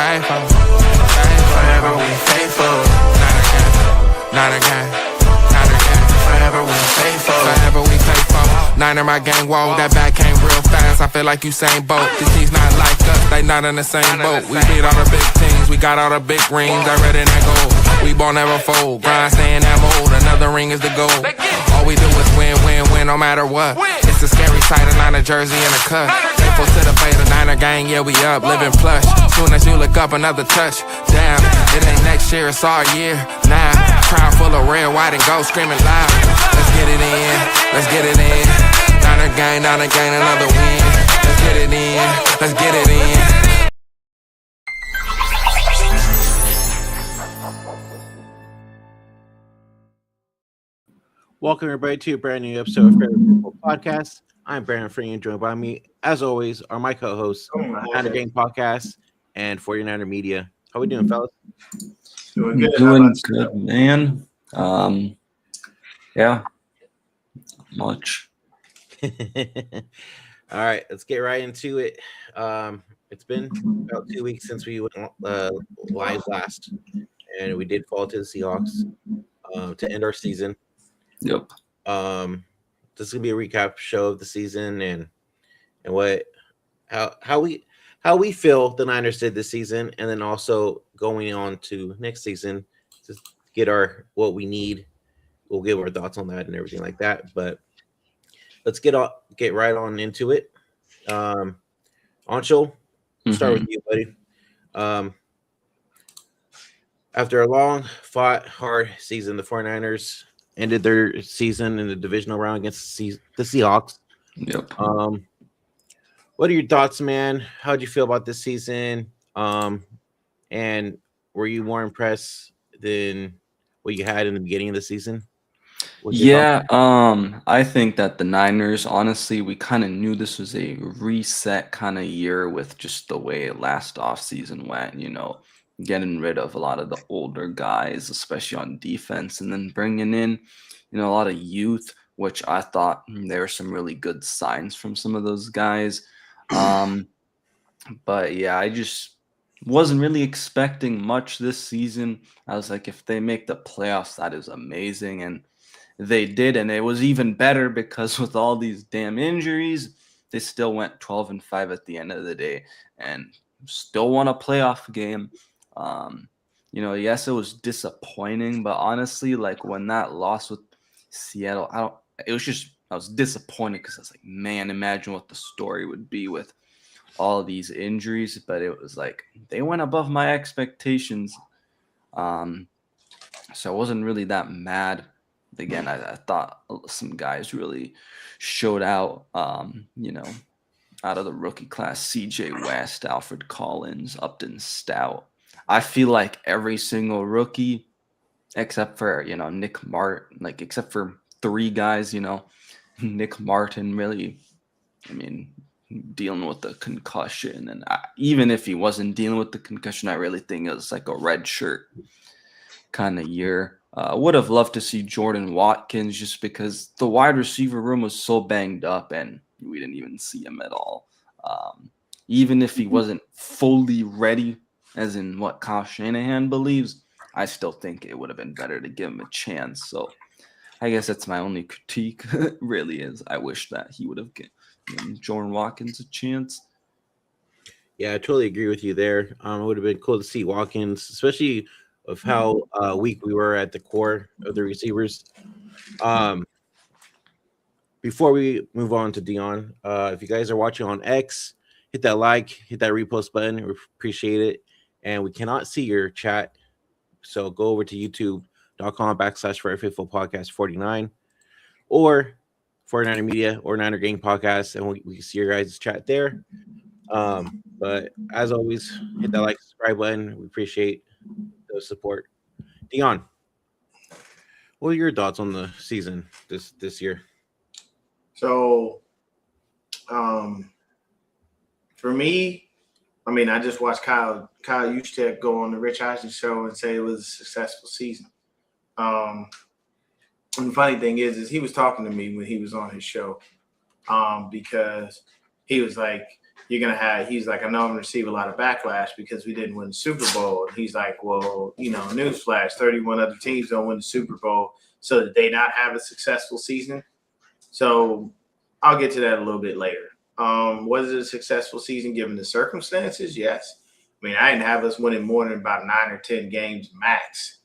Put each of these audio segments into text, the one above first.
faithful. Forever we faithful. Not again. Forever we faithful. Forever we faithful. Niner my gang, whoa, that back came real fast. I feel like Usain Bolt. These teams not like us, they not in the same boat. We beat all the big teams, we got all the big rings. I read in that gold. We ball never fold, grind stay in that mold. Another ring is the goal. All we do is win, win, win, no matter what. It's a scary sight, a Niner jersey and a cut. Faithful to the beta, Niner gang, yeah we up, living plush. Soon as you look up, another touch. Damn, it ain't next year, it's our year. Now, crowd full of red, white, and gold, screaming loud. Let's get it in, let's get it in. Niner gang, another win. Let's get it in, let's get it in. Welcome, everybody, to a brand new episode of Favorite People Podcast. I'm Brandon Free, and joined by me, as always, are my co-hosts, Niner Gang Podcast and 49er Media. How we doing, fellas? Doing good, man. Yeah, much. All right, let's get right into it. It's been about 2 weeks since we went live last, and we did fall to the Seahawks to end our season. Yep. This is gonna be a recap show of the season and how we feel the Niners did this season, and then also going on to next season to get what we need. We'll give our thoughts on that and everything like that. But let's get right on into it. Anshul, start with you, buddy. After a long fought hard season, the 49ers ended their season in the divisional round against the Seahawks. Yep. What are your thoughts, man? How'd you feel about this season? And were you more impressed than what you had in the beginning of the season? Yeah, I think that the Niners, honestly, we kind of knew this was a reset kind of year with just the way last offseason went, getting rid of a lot of the older guys, especially on defense, and then bringing in, a lot of youth, which I thought there were some really good signs from some of those guys. But yeah, I just wasn't really expecting much this season. I was like, if they make the playoffs, that is amazing. And they did, and it was even better because with all these damn injuries, they still went 12-5 at the end of the day and still won a playoff game. Yes, it was disappointing, but honestly, like when that loss with Seattle, I was disappointed because I was like, man, imagine what the story would be with all of these injuries. But it was like they went above my expectations. So I wasn't really that mad. Again, I thought some guys really showed out, out of the rookie class. CJ West, Alfred Collins, Upton Stout. I feel like every single rookie, except for, Nick Martin, except for three guys, Nick Martin really, dealing with the concussion. And even if he wasn't dealing with the concussion, I really think it was like a red shirt kind of year. Would have loved to see Jordan Watkins just because the wide receiver room was so banged up and we didn't even see him at all. Even if he wasn't fully ready, as in what Kyle Shanahan believes, I still think it would have been better to give him a chance. So I guess that's my only critique, really, is I wish that he would have given Jordan Watkins a chance. Yeah, I totally agree with you there. It would have been cool to see Watkins, especially of how weak we were at the core of the receivers. Before we move on to Dion, if you guys are watching on X, hit that like, hit that repost button. We appreciate it. And we cannot see your chat, so go over to youtube.com/Faithful Podcast 49 or 49er Media or Niner Gang Podcast, and we can see your guys' chat there. But as always, hit that like, subscribe button. We appreciate the support. Dion, what are your thoughts on the season this year? So, for me, I just watched Kyle Juszczyk go on the Rich Eisen show and say it was a successful season. And the funny thing is he was talking to me when he was on his show, because he was like, he's like, I know I'm going to receive a lot of backlash because we didn't win the Super Bowl. And he's like, well, newsflash, 31 other teams don't win the Super Bowl. So did they not have a successful season? So I'll get to that a little bit later. Was it a successful season given the circumstances? Yes. I mean, I didn't have us winning more than about 9 or 10 games max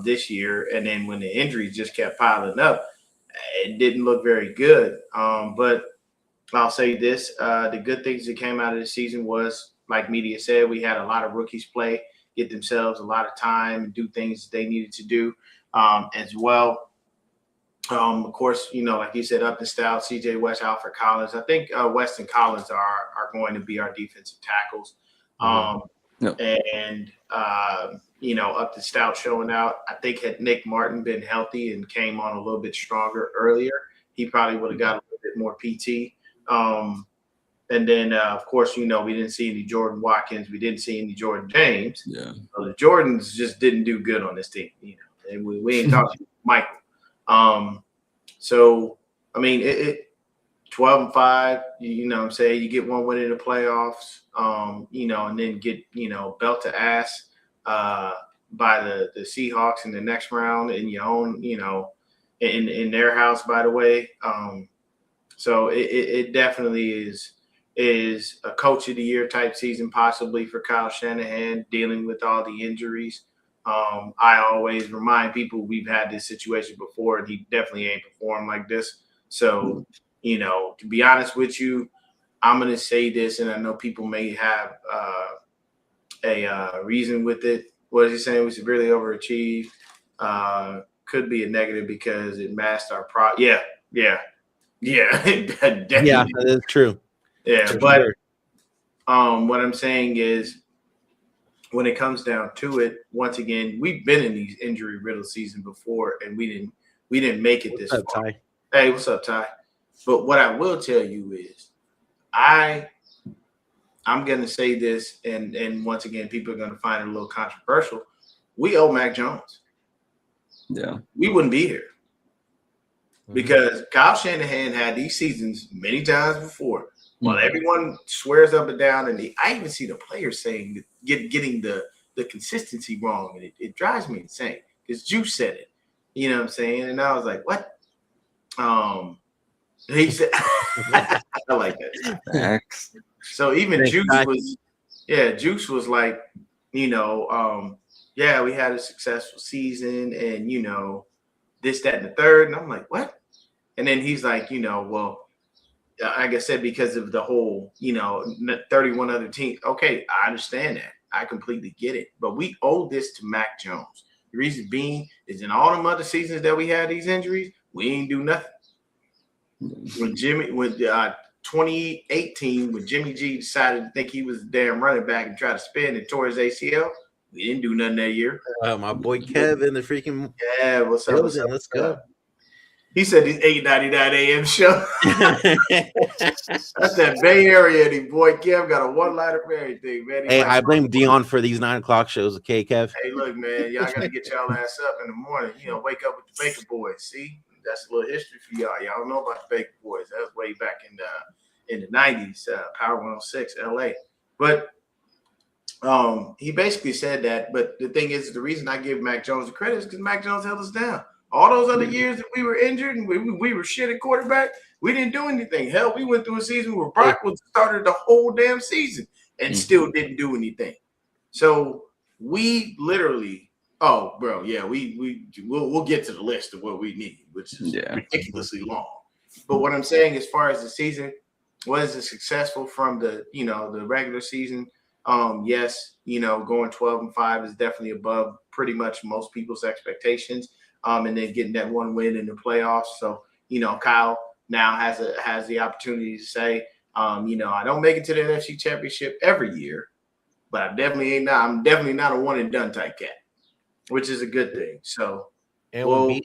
this year. And then when the injuries just kept piling up, it didn't look very good. But I'll say this, the good things that came out of the season was, like media said, we had a lot of rookies play, get themselves a lot of time, do things that they needed to do as well. Of course, like you said, up and stout, CJ West, Alfred Collins. I think West and Collins are going to be our defensive tackles. And, up to stout showing out. I think had Nick Martin been healthy and came on a little bit stronger earlier, he probably would have got a little bit more PT. And then, of course, we didn't see any Jordan Watkins. We didn't see any Jordan James. Yeah. So the Jordans just didn't do good on this team, and we ain't talking Michael. So, I mean, it 12-5, what I'm saying? You get one win in the playoffs, and then get, belt to ass by the Seahawks in the next round in your own, in their house, by the way. So it definitely is a coach of the year type season, possibly for Kyle Shanahan, dealing with all the injuries. I always remind people we've had this situation before, and he definitely ain't performed like this. So, to be honest with you, I'm going to say this, and I know people may have a reason with it. What is he saying? We severely overachieved. Could be a negative because it masked our Yeah. Definitely. Yeah, that is true. Yeah, For but sure. what I'm saying is, when it comes down to it, once again, we've been in these injury riddled season before, and we didn't make it this What's up, far. Ty? Hey, what's up, Ty? But what I will tell you is, I'm gonna say this, and once again, people are gonna find it a little controversial. We owe Mac Jones. Yeah, we wouldn't be here. Because Kyle Shanahan had these seasons many times before. While everyone swears up and down, and I even see the players saying getting the consistency wrong, and it drives me insane. Because Juice said it, you know what I'm saying? And I was like, what? He said, I like that. Max. So even Thanks, Juice Ty. Juice was like, we had a successful season, and this, that, and the third. And I'm like, what? And then he's like, well, like I said, because of the whole, 31 other teams. Okay, I understand that. I completely get it. But we owe this to Mac Jones. The reason being is in all them other seasons that we had these injuries, we ain't do nothing. When 2018, when Jimmy G decided to think he was a damn running back and tried to spin and tore his ACL, we didn't do nothing that year. My boy Kevin, the freaking Yeah, what's up? What's up? Let's go. He said his 8:99 a.m. show. That's that Bay Area. And boy, Kev got a one-liner for everything, man. Hey, I blame Dion for these 9 o'clock shows. Okay, Kev. Hey, look, man, y'all got to get y'all ass up in the morning. Wake up with the Baker Boys. See, that's a little history for y'all. Y'all don't know about the Baker Boys. That was way back in the 90s, Power 106, LA. But he basically said that. But the thing is, the reason I give Mac Jones the credit is because Mac Jones held us down. All those other years that we were injured and we were shit at quarterback, we didn't do anything. Hell, we went through a season where Brock was started the whole damn season and still didn't do anything. So we literally, we'll get to the list of what we need, which is ridiculously long. But what I'm saying, as far as the season, was it successful from the the regular season? Yes, going 12-5 is definitely above pretty much most people's expectations. And then getting that one win in the playoffs. So, Kyle now has the opportunity to say, I don't make it to the NFC Championship every year, but I'm definitely not a one and done type cat, which is a good thing. So, we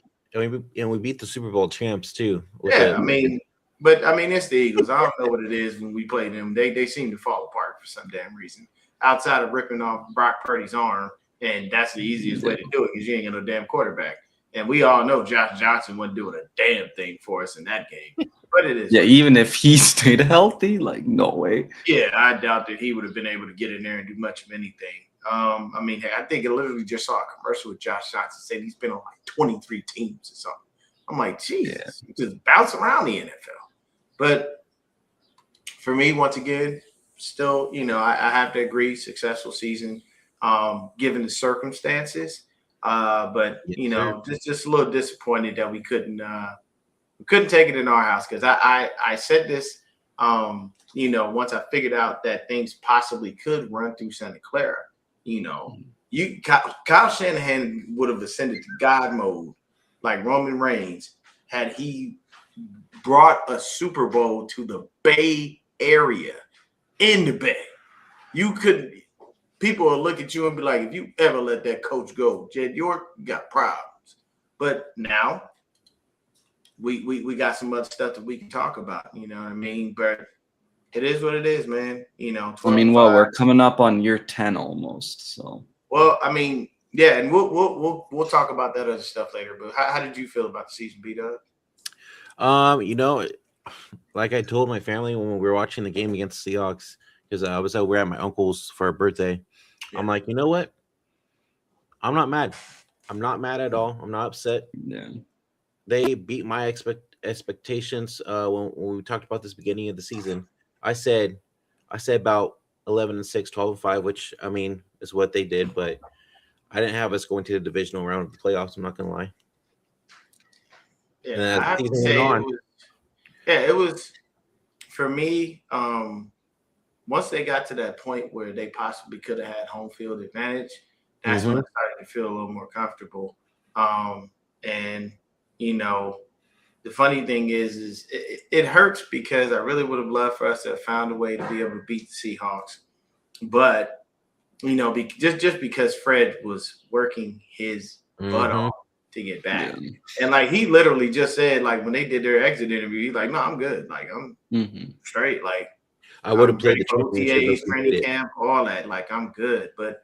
beat the Super Bowl champs too. Yeah, it's the Eagles. I don't know what it is when we play them. They seem to fall apart for some damn reason. Outside of ripping off Brock Purdy's arm, and that's the easiest way to do it because you ain't got no damn quarterback. And we all know Josh Johnson wasn't doing a damn thing for us in that game. But it is. Yeah, even if he stayed healthy, like no way. Yeah, I doubt that he would have been able to get in there and do much of anything. I mean, I think I literally just saw a commercial with Josh Johnson saying he's been on like 23 teams or something. I'm like, Jesus, he just bounce around the NFL. But for me, once again, still, I have to agree, successful season, given the circumstances. But just a little disappointed that we couldn't take it in our house, because I said this, once I figured out that things possibly could run through Santa Clara. Kyle Shanahan would have ascended to God mode like Roman Reigns had he brought a Super Bowl to the Bay Area in the Bay. People will look at you and be like, if you ever let that coach go, Jed York, you got problems. But now we got some other stuff that we can talk about, you know what I mean? But it is what it is, man. We're coming up on year 10 almost. So yeah, and we'll talk about that other stuff later. But how did you feel about the season, B-Dub? Like I told my family when we were watching the game against the Seahawks, because I was over at my uncle's for a birthday. Yeah. I'm like, you know what? I'm not mad. I'm not mad at all. I'm not upset. Yeah. They beat my expectations when we talked about this beginning of the season. I said about 11-6, 12-5, which I mean is what they did, but I didn't have us going to the divisional round of the playoffs. I'm not gonna lie. Yeah, I have to say it was for me. Once they got to that point where they possibly could have had home field advantage, that's when I started to feel a little more comfortable. And the funny thing is it hurts because I really would have loved for us to have found a way to be able to beat the Seahawks. But, just because Fred was working his butt off to get back. Yeah. And, like, he literally just said, like, when they did their exit interview, he's like, no, I'm good. Like, I'm straight. Like, I would have played the OTAs, training camp, all that. Like, I'm good. But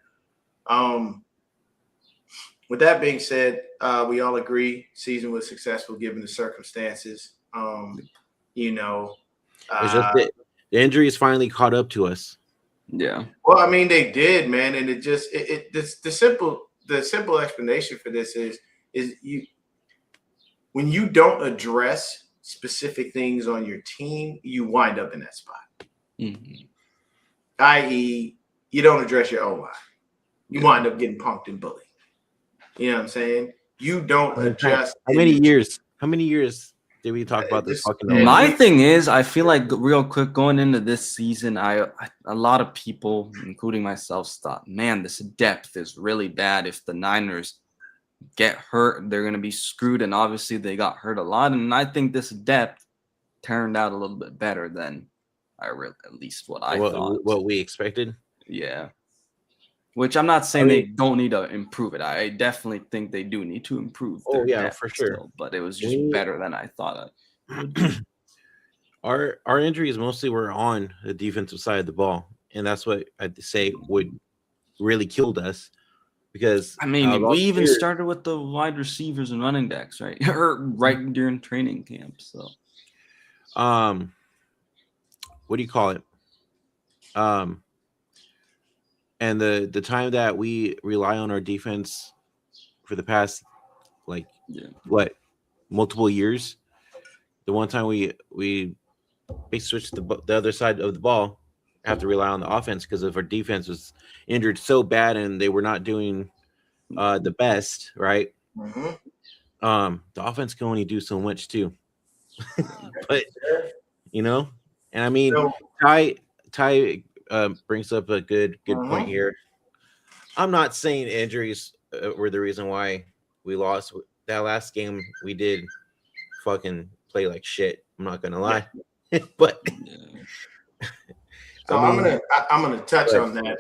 with that being said, we all agree season was successful given the circumstances. It's just the injuries finally caught up to us. Yeah. Well, I mean, they did, man, and the simple explanation for this is when you don't address specific things on your team, you wind up in that spot. I.e., you don't address your O-line. You wind up getting punked and bullied. You know what I'm saying? You don't adjust. How many years did we talk about this fucking? My thing is, I feel like real quick going into this season, a lot of people, including myself, thought, man, this depth is really bad. If the Niners get hurt, they're gonna be screwed. And obviously, they got hurt a lot. And I think this depth turned out a little bit better than at least what I thought. What we expected. Yeah. Which I'm not saying they don't need to improve it. I definitely think they do need to improve. For sure. Still, but it was just better than I thought. Our injuries mostly were on the defensive side of the ball, and that's what I'd say would really killed us. Because we even started with the wide receivers and running backs, right? Or right during training camp. So, what do you call it? And the time that we rely on our defense for the past, multiple years, the one time we basically switched the other side of the ball, have to rely on the offense because if our defense was injured so bad and they were not doing the best, right? The offense can only do so much too. But and I mean, Ty brings up a good point here. I'm not saying injuries were the reason why we lost. That last game we did fucking play like shit. I'm not gonna lie. But so I'm gonna touch on that.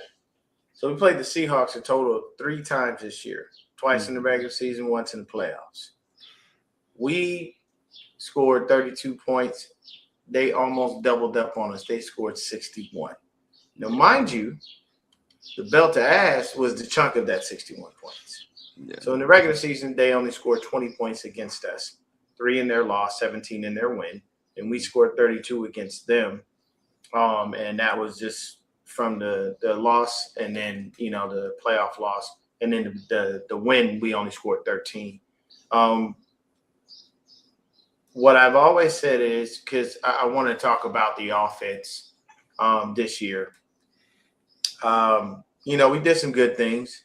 So we played the Seahawks a total of 3 times this year, twice in the regular season, once in the playoffs. We scored 32 points. They almost doubled up on us. They scored 61. Now, mind you, the belt to ass was the chunk of that 61 points. Yeah. So in the regular season, they only scored 20 points against us, 3 in their loss, 17 in their win, and we scored 32 against them. And that was just from the loss, and then the playoff loss, and then the win we only scored 13. What I've always said is, because I want to talk about the offense this year. We did some good things.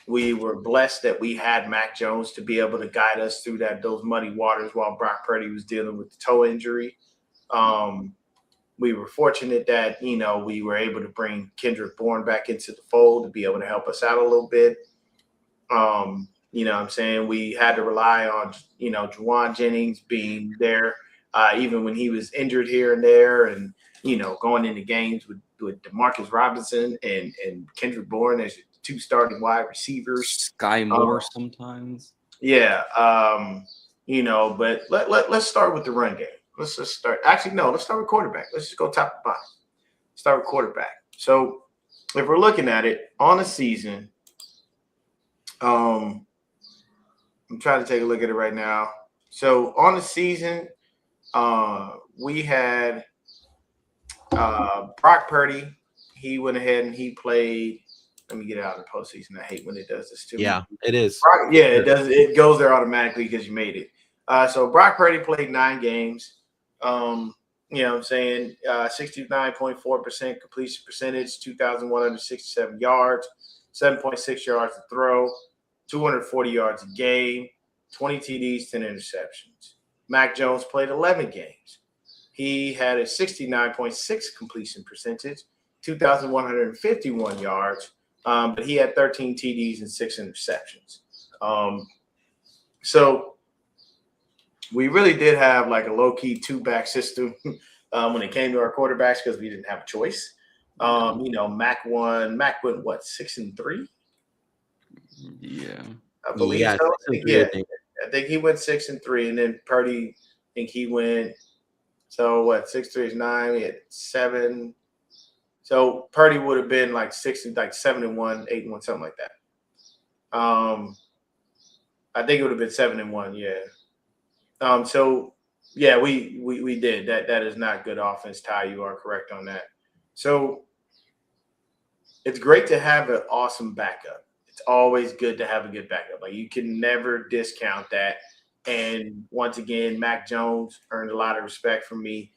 We were blessed that we had Mac Jones to be able to guide us through those muddy waters while Brock Purdy was dealing with the toe injury. We were fortunate that, we were able to bring Kendrick Bourne back into the fold to be able to help us out a little bit. What I'm saying? We had to rely on, Juwan Jennings being there, even when he was injured here and there, and, going into games with DeMarcus Robinson and Kendrick Bourne as your 2 starting wide receivers. Sky Moore sometimes. Yeah. But let's start with the run game. Let's just start. Actually, no, let's start with quarterback. Let's just go top to bottom. Start with quarterback. So if we're looking at it on a season, I'm trying to take a look at it right now. So on the season, we had Brock Purdy. He went ahead and he played. Let me get out of the postseason. I hate when it does this to me. Yeah, it is. It does. It goes there automatically because you made it. So Brock Purdy played 9 games. 69.4% completion percentage, 2,167 yards, 7.6 yards to throw, 240 yards a game, 20 TDs, 10 interceptions. Mac Jones played 11 games. He had a 69.6 completion percentage, 2,151 yards, but he had 13 TDs and 6 interceptions. So we really did have like a low-key 2-back system when it came to our quarterbacks because we didn't have a choice. Mac went what, 6-3? Yeah. I believe so. I think he went 6-3, and then Purdy, I think he went. So what? 6-3 is 9. We had 7. So Purdy would have been like 7-1, 8-1, something like that. I think it would have been 7-1. Yeah. So yeah, we did that. That is not good offense. Ty, you are correct on that. So it's great to have an awesome backup. It's always good to have a good backup. Like, you can never discount that. And once again, Mac Jones earned a lot of respect from me,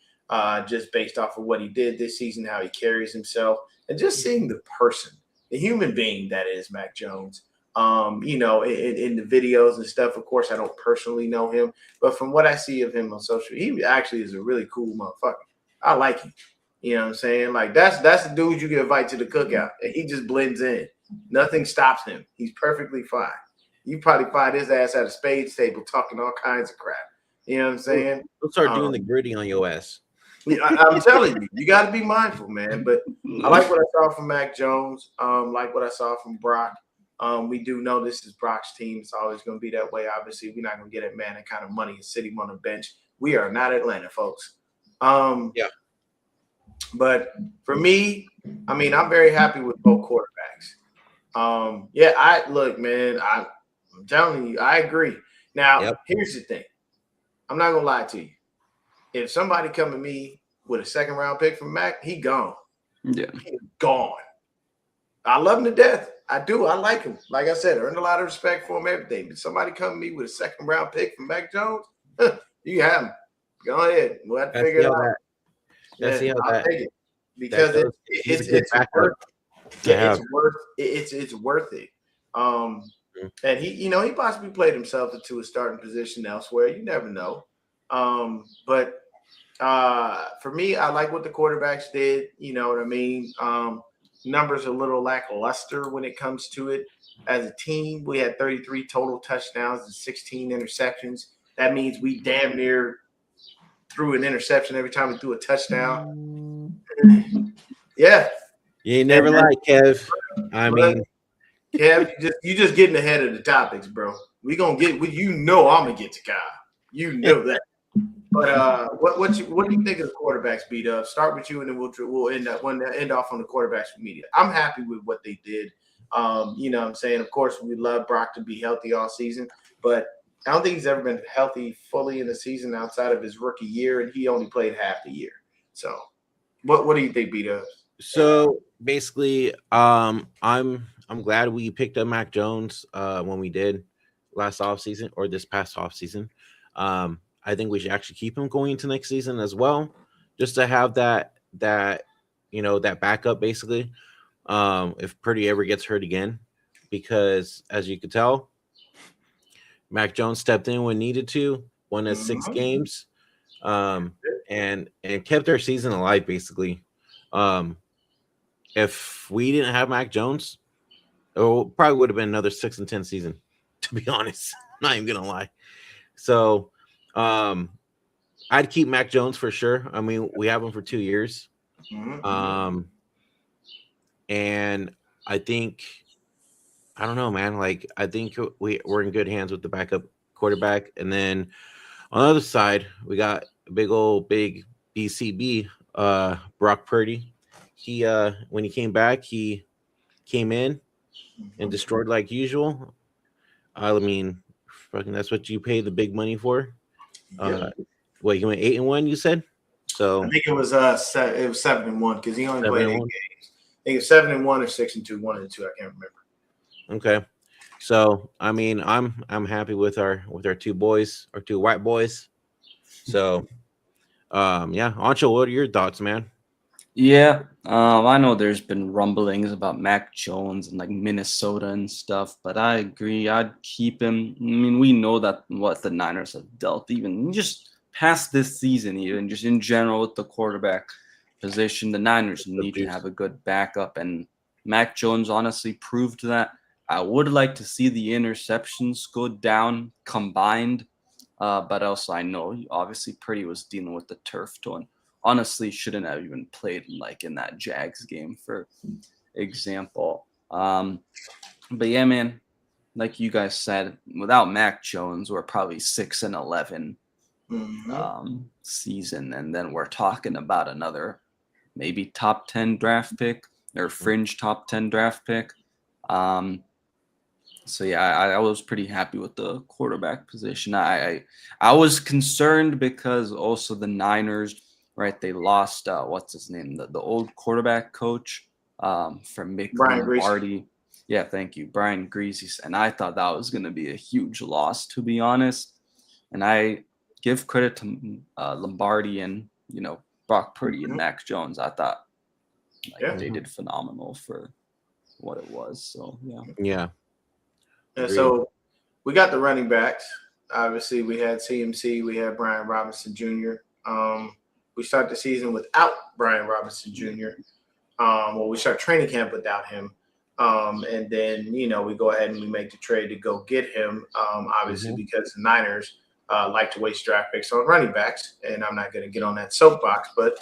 just based off of what he did this season, how he carries himself, and just seeing the person, the human being that is Mac Jones. In the videos and stuff. Of course, I don't personally know him, but from what I see of him on social, he actually is a really cool motherfucker. I like him. You know what I'm saying? Like, that's the dude you can invite to the cookout, and he just blends in. Nothing stops him. He's perfectly fine. You probably find his ass at a spades table talking all kinds of crap. You know what I'm saying? We'll start doing the gritty on your ass. Yeah, I'm telling you, you got to be mindful, man. But I like what I saw from Mac Jones. Like what I saw from Brock. We do know this is Brock's team. It's always going to be that way. Obviously, we're not going to get that man that kind of money and sit him on the bench. We are not Atlanta, folks. Yeah. But for me, I'm very happy with both quarterbacks. I'm telling you, I agree. Now, Here's the thing. I'm not going to lie to you. If somebody come to me with a 2nd-round pick from Mac, he gone. Yeah. He's gone. I love him to death. I do. I like him. Like I said, I earned a lot of respect for him, everything. But somebody come to me with a 2nd-round pick from Mac Jones, you have him. Go ahead. We'll have to figure it out. Let's see how I'll that. take it. Because it's worth it. And he possibly played himself into a starting position elsewhere. You never know. But for me, I like what the quarterbacks did. You know what I mean? Numbers a little lackluster when it comes to it. As a team, we had 33 total touchdowns and 16 interceptions. That means we damn near threw an interception every time we threw a touchdown. Yeah. You ain't never lied, Kev. Kev, you just getting ahead of the topics, bro. We gonna get. I'm gonna get to Kyle. You know that. But what do you think of the quarterbacks, B-Dub? Start with you, and then we'll end off on the quarterbacks for media. I'm happy with what they did. You know what I'm saying? Of course, we love Brock to be healthy all season, but I don't think he's ever been healthy fully in the season outside of his rookie year, and he only played half the year. So, what do you think, B-Dubs? So basically, I'm glad we picked up Mac Jones when we did last offseason or this past offseason. I think we should actually keep him going into next season as well, just to have that backup basically. If Purdy ever gets hurt again, because as you could tell, Mac Jones stepped in when needed to, won us 6 games, and kept our season alive basically. If we didn't have Mac Jones, it probably would have been another 6-10 season, to be honest. Not even gonna lie. So I'd keep Mac Jones for sure. I mean, we have him for 2 years. And I think, I don't know, man. Like, I think we're in good hands with the backup quarterback. And then on the other side, we got big BCB, Brock Purdy. He when he came back, he came in and destroyed like usual. I mean, fucking that's what you pay the big money for. What, you went 8-1, you said? So I think it was 7-1 because he only played 8 games. I think it's 7-1 or 6-2, 1 and 2. I can't remember. Okay, so I mean, I'm happy with our 2 boys, our 2 white boys. So, yeah, Ancho, what are your thoughts, man? Yeah, I know there's been rumblings about Mac Jones and like Minnesota and stuff, but I agree. I'd keep him. I mean, we know that what the Niners have dealt, even just past this season, even just in general with the quarterback position, the Niners need to have a good backup, and Mac Jones honestly proved that. I would like to see the interceptions go down combined, but also I know obviously Purdy was dealing with the turf toe. Honestly, shouldn't have even played like in that Jags game, for example. But yeah, man, like you guys said, without Mac Jones, we're probably 6-11 season, and then we're talking about another maybe top 10 draft pick or fringe top 10 draft pick. So yeah, I was pretty happy with the quarterback position. I was concerned because also the Niners, right? They lost what's his name, the old quarterback coach from Mick Lombardi. Yeah, thank you, Brian Griese. And I thought that was going to be a huge loss, to be honest. And I give credit to Lombardi and Brock Purdy and Mac Jones. I thought they did phenomenal for what it was. So yeah. And so we got the running backs. Obviously, we had CMC, we had Brian Robinson Jr. We start the season without Brian Robinson Jr. We start training camp without him. And then, we go ahead and we make the trade to go get him, obviously, because the Niners like to waste draft picks on running backs. And I'm not going to get on that soapbox, but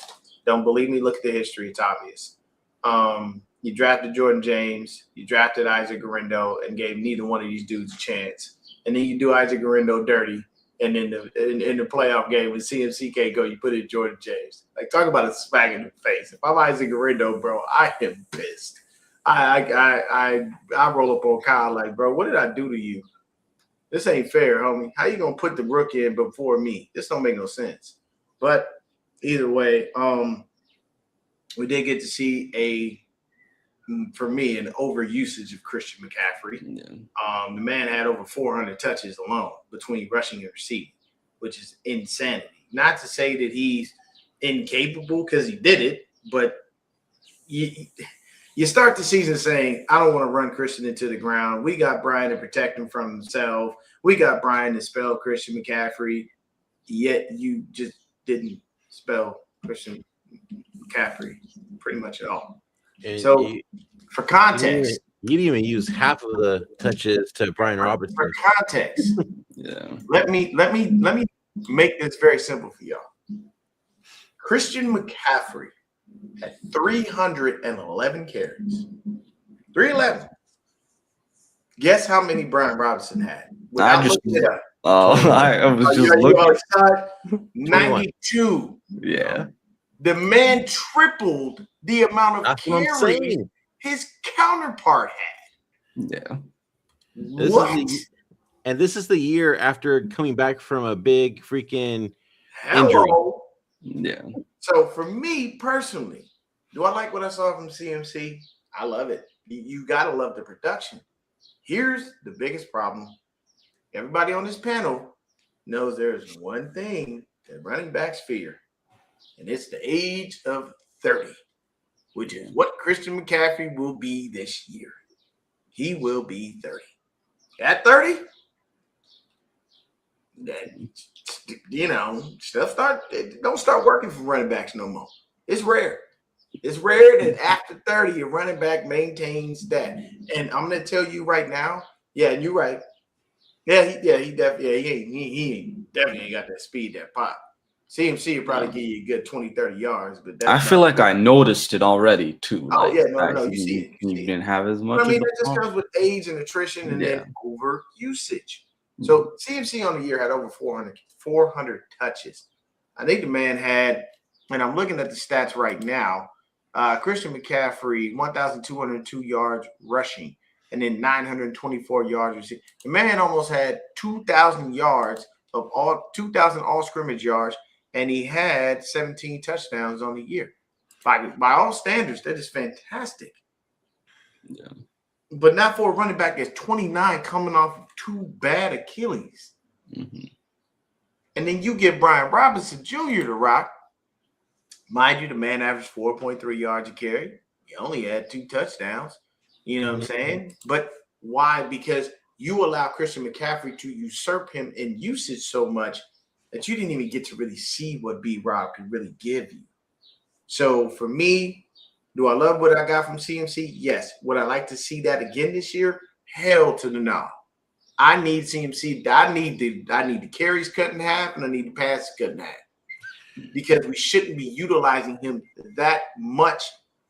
don't believe me, look at the history. It's obvious. You drafted Jordan James, you drafted Isaac Guerendo, and gave neither one of these dudes a chance. And then you do Isaac Guerendo dirty, and in the playoff game when CMC can't go, you put in Jordan James. Like, talk about a smack in the face. If I'm Isaac Guerendo, bro, I am pissed. I roll up on Kyle like, bro, what did I do to you? This ain't fair, homie. How you gonna put the rookie in before me? This don't make no sense. But either way, we did get to see for me, an overusage of Christian McCaffrey. The man had over 400 touches alone between rushing and receiving, which is insanity. Not to say that he's incapable, because he did it, but you start the season saying, I don't want to run Christian into the ground. We got Brian to protect him from himself. We got Brian to spell Christian McCaffrey, yet you just didn't spell Christian McCaffrey pretty much at all. And so, for context, you didn't even use half of the touches to Brian Robertson. For context, let me make this very simple for y'all. Christian McCaffrey had 311 carries. 311. Guess how many Brian Robinson had? I was just looking. 92. Yeah. The man tripled the amount of carries his counterpart had. Yeah. This is the year after coming back from a big freaking injury. Hello. Yeah. So for me personally, do I like what I saw from CMC? I love it. You gotta love the production. Here's the biggest problem. Everybody on this panel knows there's one thing that running backs fear, and it's the age of 30, which is what Christian McCaffrey will be this year. He will be 30. At 30, stuff don't start working for running backs no more. It's rare. It's rare that after 30, a running back maintains that. And I'm gonna tell you right now, yeah, and you're right. He definitely ain't got that speed, that pop. CMC will probably give you a good 20, 30 yards, but I feel like I noticed it already too. Oh, like, yeah, no, you see it. He didn't have as much. I mean, that just comes with age and attrition and then over usage. So CMC on the year had over 400 touches. I think the man had, and I'm looking at the stats right now, Christian McCaffrey, 1,202 yards rushing, and then 924 yards receiving. The man almost had 2,000 yards of 2,000 all scrimmage yards, and he had 17 touchdowns on the year. By all standards, that is fantastic. Yeah. But not for a running back that's 29 coming off of 2 bad Achilles. Mm-hmm. And then you get Brian Robinson Jr. to rock. Mind you, the man averaged 4.3 yards a carry. He only had 2 touchdowns. You know what I'm saying? But why? Because you allow Christian McCaffrey to usurp him in usage so much that you didn't even get to really see what B-Rob could really give you. So for me, do I love what I got from CMC? Yes. Would I like to see that again this year? Hell to the no. I need CMC. I need the carries cut in half, and I need the passes cut in half. Because we shouldn't be utilizing him that much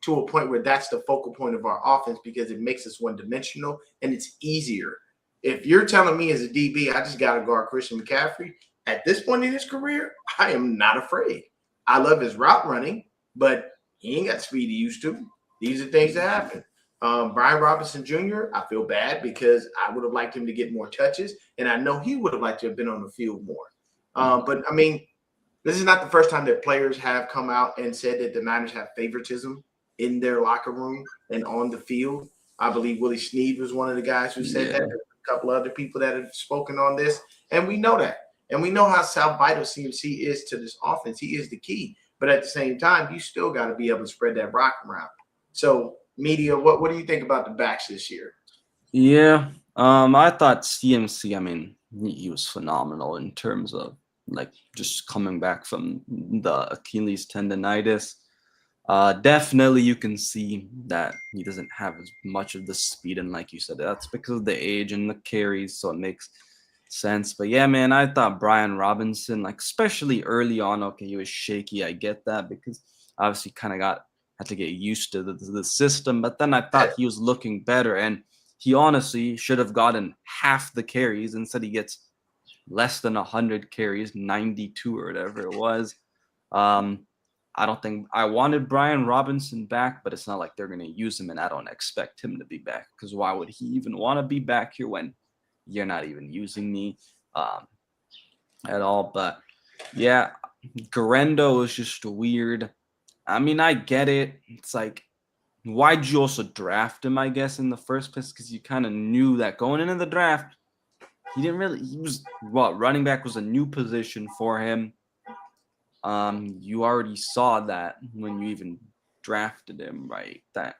to a point where that's the focal point of our offense, because it makes us one-dimensional and it's easier. If you're telling me as a DB, I just got to guard Christian McCaffrey, at this point in his career, I am not afraid. I love his route running, but he ain't got the speed he used to. These are things that happen. Brian Robinson Jr., I feel bad because I would have liked him to get more touches, and I know he would have liked to have been on the field more. But, I mean, this is not the first time that players have come out and said that the Niners have favoritism in their locker room and on the field. I believe Willie Snead was one of the guys who said that. There's a couple other people that have spoken on this, and we know that. And we know how vital CMC is to this offense. He is the key. But at the same time, you still got to be able to spread that rock around. So, media, what do you think about the backs this year? Yeah, I thought CMC, I mean, he was phenomenal in terms of like just coming back from the Achilles tendonitis. Definitely you can see that he doesn't have as much of the speed, and like you said, that's because of the age and the carries, so it makes sense. But yeah, man, I thought Brian Robinson, like especially early on, okay, he was shaky. I get that because obviously kind of had to get used to the system. But then I thought he was looking better, and he honestly should have gotten half the carries. Instead, he gets less than 100 carries, 92 or whatever it was. I don't think I wanted Brian Robinson back, but it's not like they're going to use him, and I don't expect him to be back, because why would he even want to be back here when you're not even using me at all? But yeah, Garendo is just weird. I mean, I get it. It's like, why'd you also draft him, I guess, in the first place? Because you kind of knew that going into the draft, he was running back was a new position for him. You already saw that when you even drafted him, right? That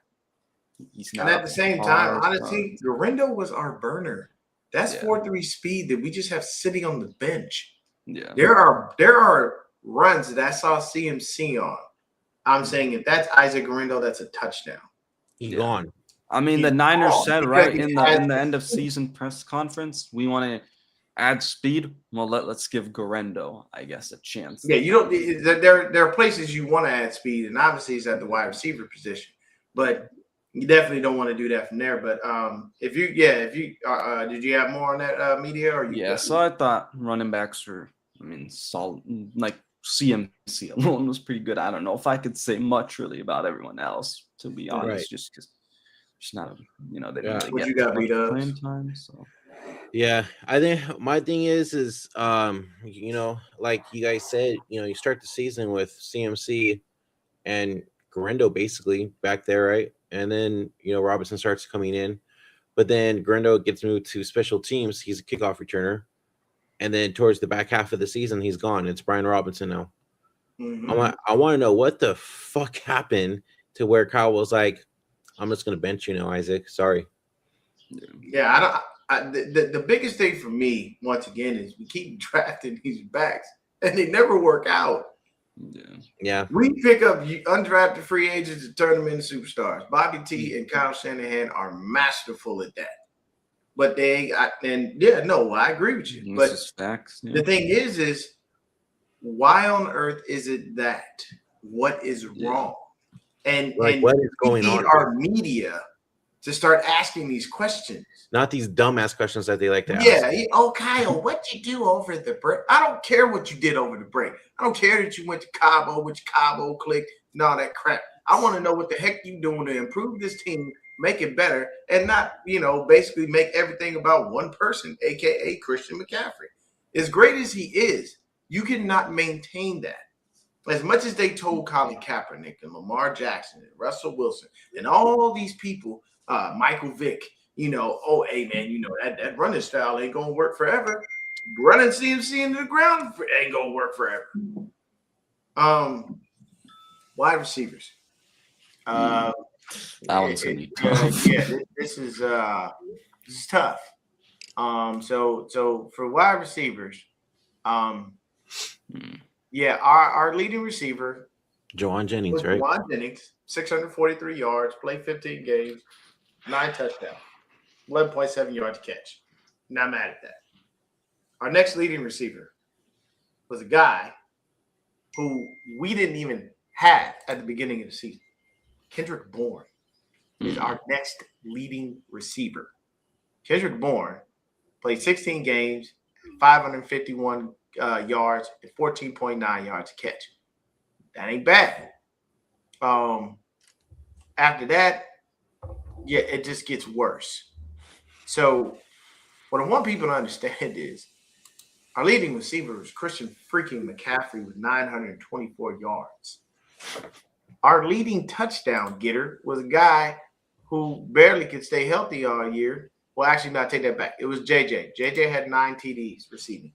he's not. And at the same time, honestly, Garendo was our burner. That's 4.3 speed that we just have sitting on the bench. Yeah. There are runs that I saw CMC on. I'm saying if that's Isaac Garendo, that's a touchdown. He's gone. I mean, the Niners said right in the end of season press conference, we want to add speed. Well, let's give Garendo, I guess, a chance. Yeah, you don't. There are places you want to add speed, and obviously it's at the wide receiver position, but you definitely don't want to do that from there. But if you did you have more on that media or you? Yeah, so I thought running backs were, I mean, solid. Like CMC alone was pretty good. I don't know if I could say much really about everyone else, to be honest, just because just not, they didn't Yeah. really What get you got, too much B-Dubs? playing time. So Yeah, I think my thing is like you guys said, you start the season with CMC and Garendo basically back there, right? And then Robinson starts coming in, but then Garendo gets moved to special teams. He's a kickoff returner, and then towards the back half of the season, he's gone. It's Brian Robinson now. Mhm. I want to know what the fuck happened to where Kyle was like, I'm just gonna bench you now, Isaac. Sorry. Yeah, I don't. The biggest thing for me, once again, is we keep drafting these backs and they never work out. Yeah. We pick up undrafted free agents and turn them into superstars. Bobby T and Kyle Shanahan are masterful at that. But I agree with you. this But is facts. Yeah. the thing is why on earth is it that? What is wrong? And Like, and what is we going need on? our media to start asking these questions. Not these dumbass questions that they like to ask. Yeah. Kyle, what'd you do over the break? I don't care what you did over the break. I don't care that you went to Cabo, which Cabo clicked, and all that crap. I want to know what the heck you doing to improve this team, make it better, and not, basically make everything about one person, aka Christian McCaffrey. As great as he is, you cannot maintain that. As much as they told Colin Kaepernick and Lamar Jackson and Russell Wilson and all these people, Michael Vick, hey man, that running style ain't gonna work forever. Running CMC into the ground ain't gonna work forever. Wide receivers. That one's gonna be tough. This is tough. So for wide receivers, our leading receiver, Juwan Jennings, was right? Juwan Jennings, 643 yards, played 15 games, 9 touchdowns, 11.7 yards a catch. Not mad at that. Our next leading receiver was a guy who we didn't even have at the beginning of the season. Kendrick Bourne is our next leading receiver. Kendrick Bourne played 16 games, 551 yards, and 14.9 yards a catch. That ain't bad. After that, it just gets worse. So what I want people to understand is our leading receiver was Christian freaking McCaffrey with 924 yards. Our leading touchdown getter was a guy who barely could stay healthy all year. Well, actually, not take that back. It was JJ. JJ had 9 TDs receiving.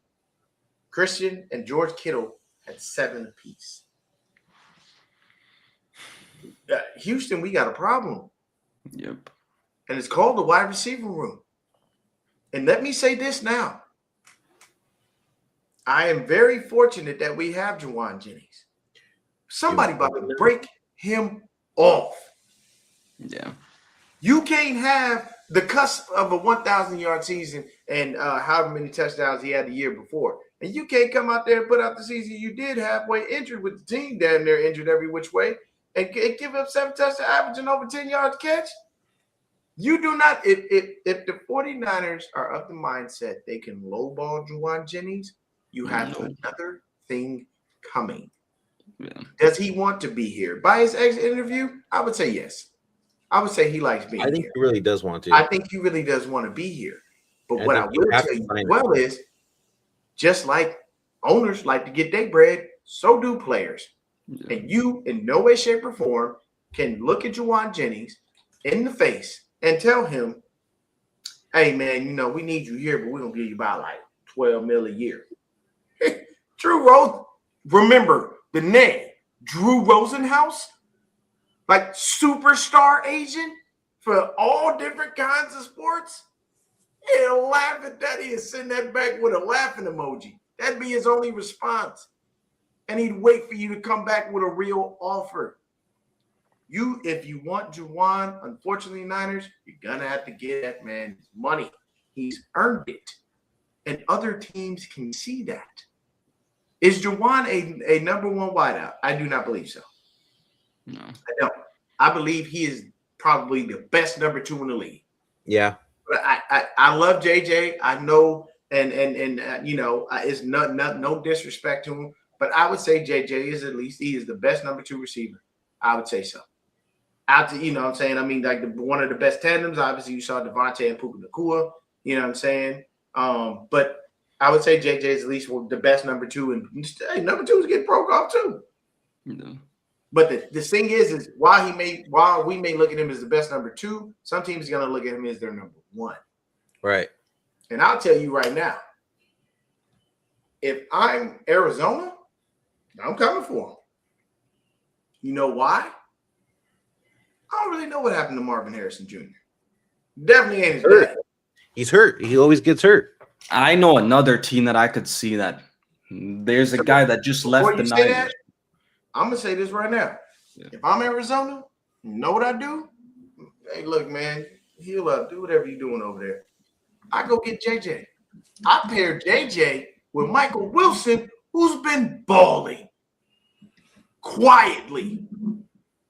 Christian and George Kittle had 7 apiece. Houston, we got a problem. Yep. And it's called the wide receiver room. And let me say this now. I am very fortunate that we have Juwan Jennings. Somebody about to break him off. Yeah. You can't have the cusp of a 1,000-yard season and however many touchdowns he had the year before. And you can't come out there and put out the season you did halfway injured with the team damn near injured every which way and give up 7 touchdowns averaging over 10 yards catch. You do not – if the 49ers are of the mindset they can lowball Juwan Jennings, you have another thing coming. Yeah. Does he want to be here? By his exit interview, I would say yes. I would say he likes being here. I think he really does want to. I think he really does want to be here. But what I will tell you as well is, just like owners like to get their bread, so do players. Yeah. And you, in no way, shape, or form, can look at Juwan Jennings in the face and tell him, hey, man, we need you here, but we're going to give you about like $12 million a year. Drew Rose, remember the name, Drew Rosenhaus, like superstar agent for all different kinds of sports. He'll laugh at that. He'll send that back with a laughing emoji. That'd be his only response. And he'd wait for you to come back with a real offer. If you want Juwan, unfortunately, Niners, you're going to have to get that man his money. He's earned it. And other teams can see that. Is Juwan a number one wideout? I do not believe so. No. I don't. I believe he is probably the best number 2 in the league. Yeah. But I love JJ. I know, and it's no disrespect to him, but I would say JJ is he is the best number 2 receiver. I would say so. out to, you know what I'm saying? I mean, like one of the best tandems, obviously you saw Devontae and Puka Nacua, you know what I'm saying? But I would say JJ is at least the best number 2, and hey, number 2 is getting broke off too. But the thing is while we may look at him as the best number 2, some teams are gonna look at him as their number 1. Right. And I'll tell you right now, if I'm Arizona, I'm coming for him. You know why? I don't really know what happened to Marvin Harrison Jr. Definitely ain't his dad. He's hurt. He always gets hurt. I know another team that I could see that there's a guy that just left the Niners. I'm gonna say this right now. Yeah. If I'm Arizona, you know what I do? Hey, look, man, heal up, do whatever you're doing over there. I go get JJ. I pair JJ with Michael Wilson, who's been balling quietly,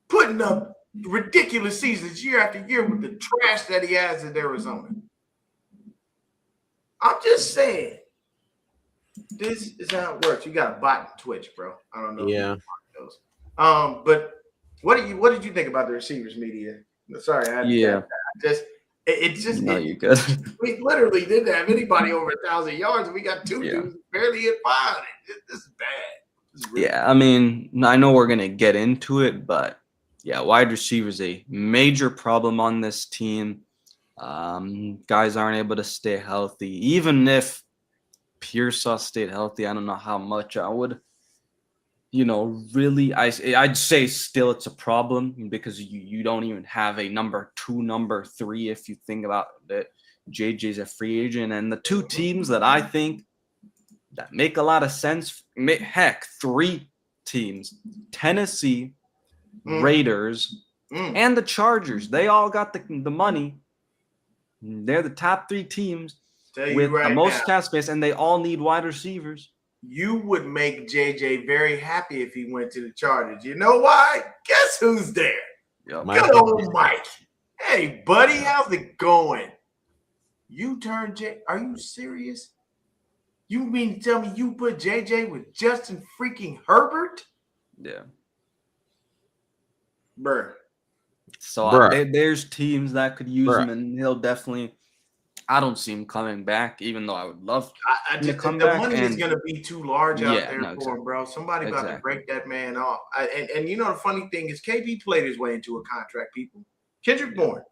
putting up ridiculous seasons year after year with the trash that he has in Arizona. I'm just saying, this is how it works. You got a bot on Twitch, bro. I don't know. Yeah. But what did you think about the receivers media? Sorry, you're good. We literally didn't have anybody over 1,000 yards, and we got 2 dudes barely hit 5. This is bad. Really I mean, I know we're gonna get into it, but yeah, wide receiver is a major problem on this team. Guys aren't able to stay healthy. Even if Pearsall stayed healthy, I don't know how much I would, really. I'd say still it's a problem because you don't even have a number 2, number 3 if you think about it. JJ's a free agent, and the 2 teams that I think that make a lot of sense, heck, 3 teams: Tennessee, Raiders, and the Chargers. They all got the money. They're the top 3 teams with the most cap space, and they all need wide receivers. You would make JJ very happy if he went to the Chargers. You know why? Guess who's there? Good old Mike. Hey, buddy, how's it going? You turned J. Are you serious? You mean to tell me you put JJ with Justin freaking Herbert? Yeah. Bruh. So there's teams that could use him, and he'll definitely. I don't see him coming back, even though I would love him to come back. The money is going to be too large out there for him, bro. Somebody about to break that man off. And you know the funny thing is, KB played his way into a contract. People, Kendrick Bourne,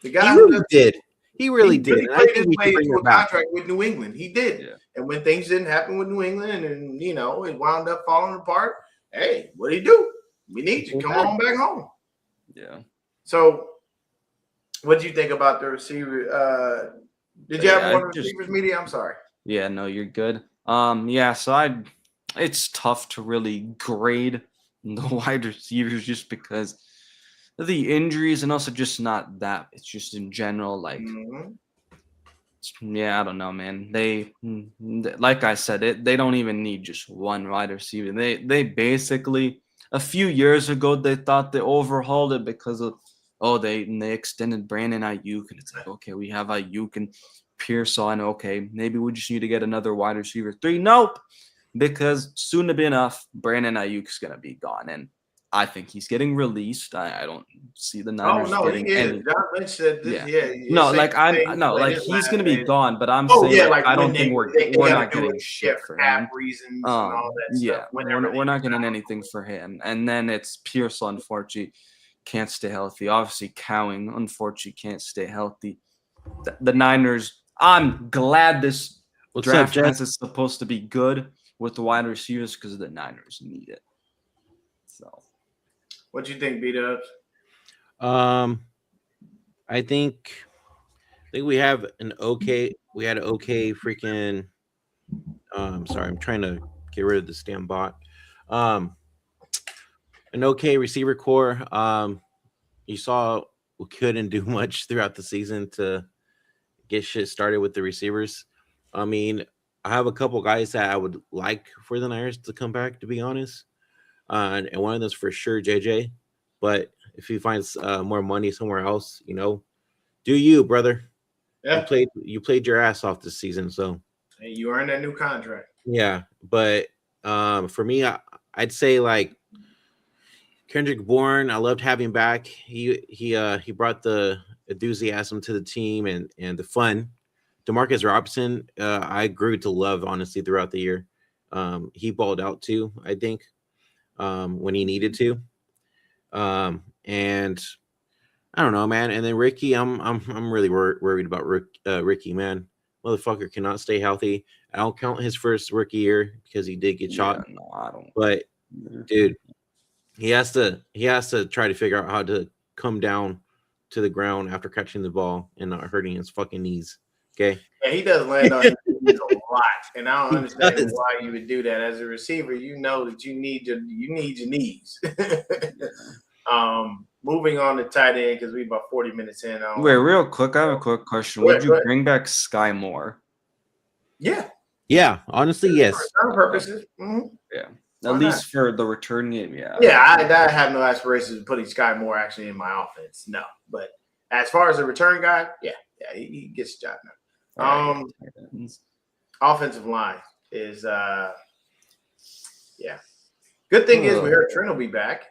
the guy He really did. Played his way into a contract with New England. He did. Yeah. And when things didn't happen with New England, and it wound up falling apart. Hey, what did he do? We need you. Come on back home. Yeah. So, what did you think about the receiver? Did you have one of the receivers media? I'm sorry. Yeah, no, you're good. So it's tough to really grade the wide receivers just because of the injuries, and also just not that. It's just in general, like, I don't know, man. They, like I said, they don't even need just one wide receiver. They basically, a few years ago, they thought they overhauled it because of they extended Brandon Ayuk, and it's like, okay, we have Ayuk and Pearsall, and okay, maybe we just need to get another wide receiver 3. Nope, because soon enough, Brandon Ayuk's gonna be gone, and I think he's getting released. I don't see the Niners getting any. John Lynch said this. He's gonna be gone, but I'm saying I don't think we're not getting shit for him. Reasons and all that stuff. We're not getting anything for him, and then it's Pearsall, unfortunately, can't stay healthy. Obviously, Cowing, unfortunately, can't stay healthy. The Niners, I'm glad this draft class is supposed to be good with the wide receivers because the Niners need it. So, what do you think, B-Dubs? I think we have an okay. We had an okay freaking. Sorry, I'm trying to get rid of this damn bot. An okay receiver core. You saw we couldn't do much throughout the season to get shit started with the receivers. I mean, I have a couple guys that I would like for the Niners to come back, to be honest. And one of them's for sure JJ. But if he finds more money somewhere else, do you, brother? Yeah. You played your ass off this season, so hey, you earned that new contract. Yeah, but for me, I'd say like Kendrick Bourne, I loved having back. He brought the enthusiasm to the team and the fun. DeMarcus Robinson, I grew to love honestly throughout the year. He balled out too, I think, when he needed to. And I don't know, man. And then Ricky, I'm really worried about Ricky, man. Motherfucker cannot stay healthy. I don't count his first rookie year because he did get shot. No, I don't. But dude, he has to try to figure out how to come down to the ground after catching the ball and not hurting his fucking knees. Okay. Yeah, he does land on his knees a lot, and I don't He understand does. why you would do that. As a receiver, you know that you need your knees. Moving on to tight end because we about 40 minutes in. Wait, real quick, I have a quick question. Go Would ahead, you go ahead. bring back Sky Moore? Yeah, Yeah, honestly, yes. for return purposes. Mhm. Yeah, Why at least for the return game. Yeah. Yeah, I have no aspirations of putting Sky Moore actually in my offense. No, but as far as a return guy, yeah, he gets the job now. All right. Offensive line is good thing is we heard Trent will be back.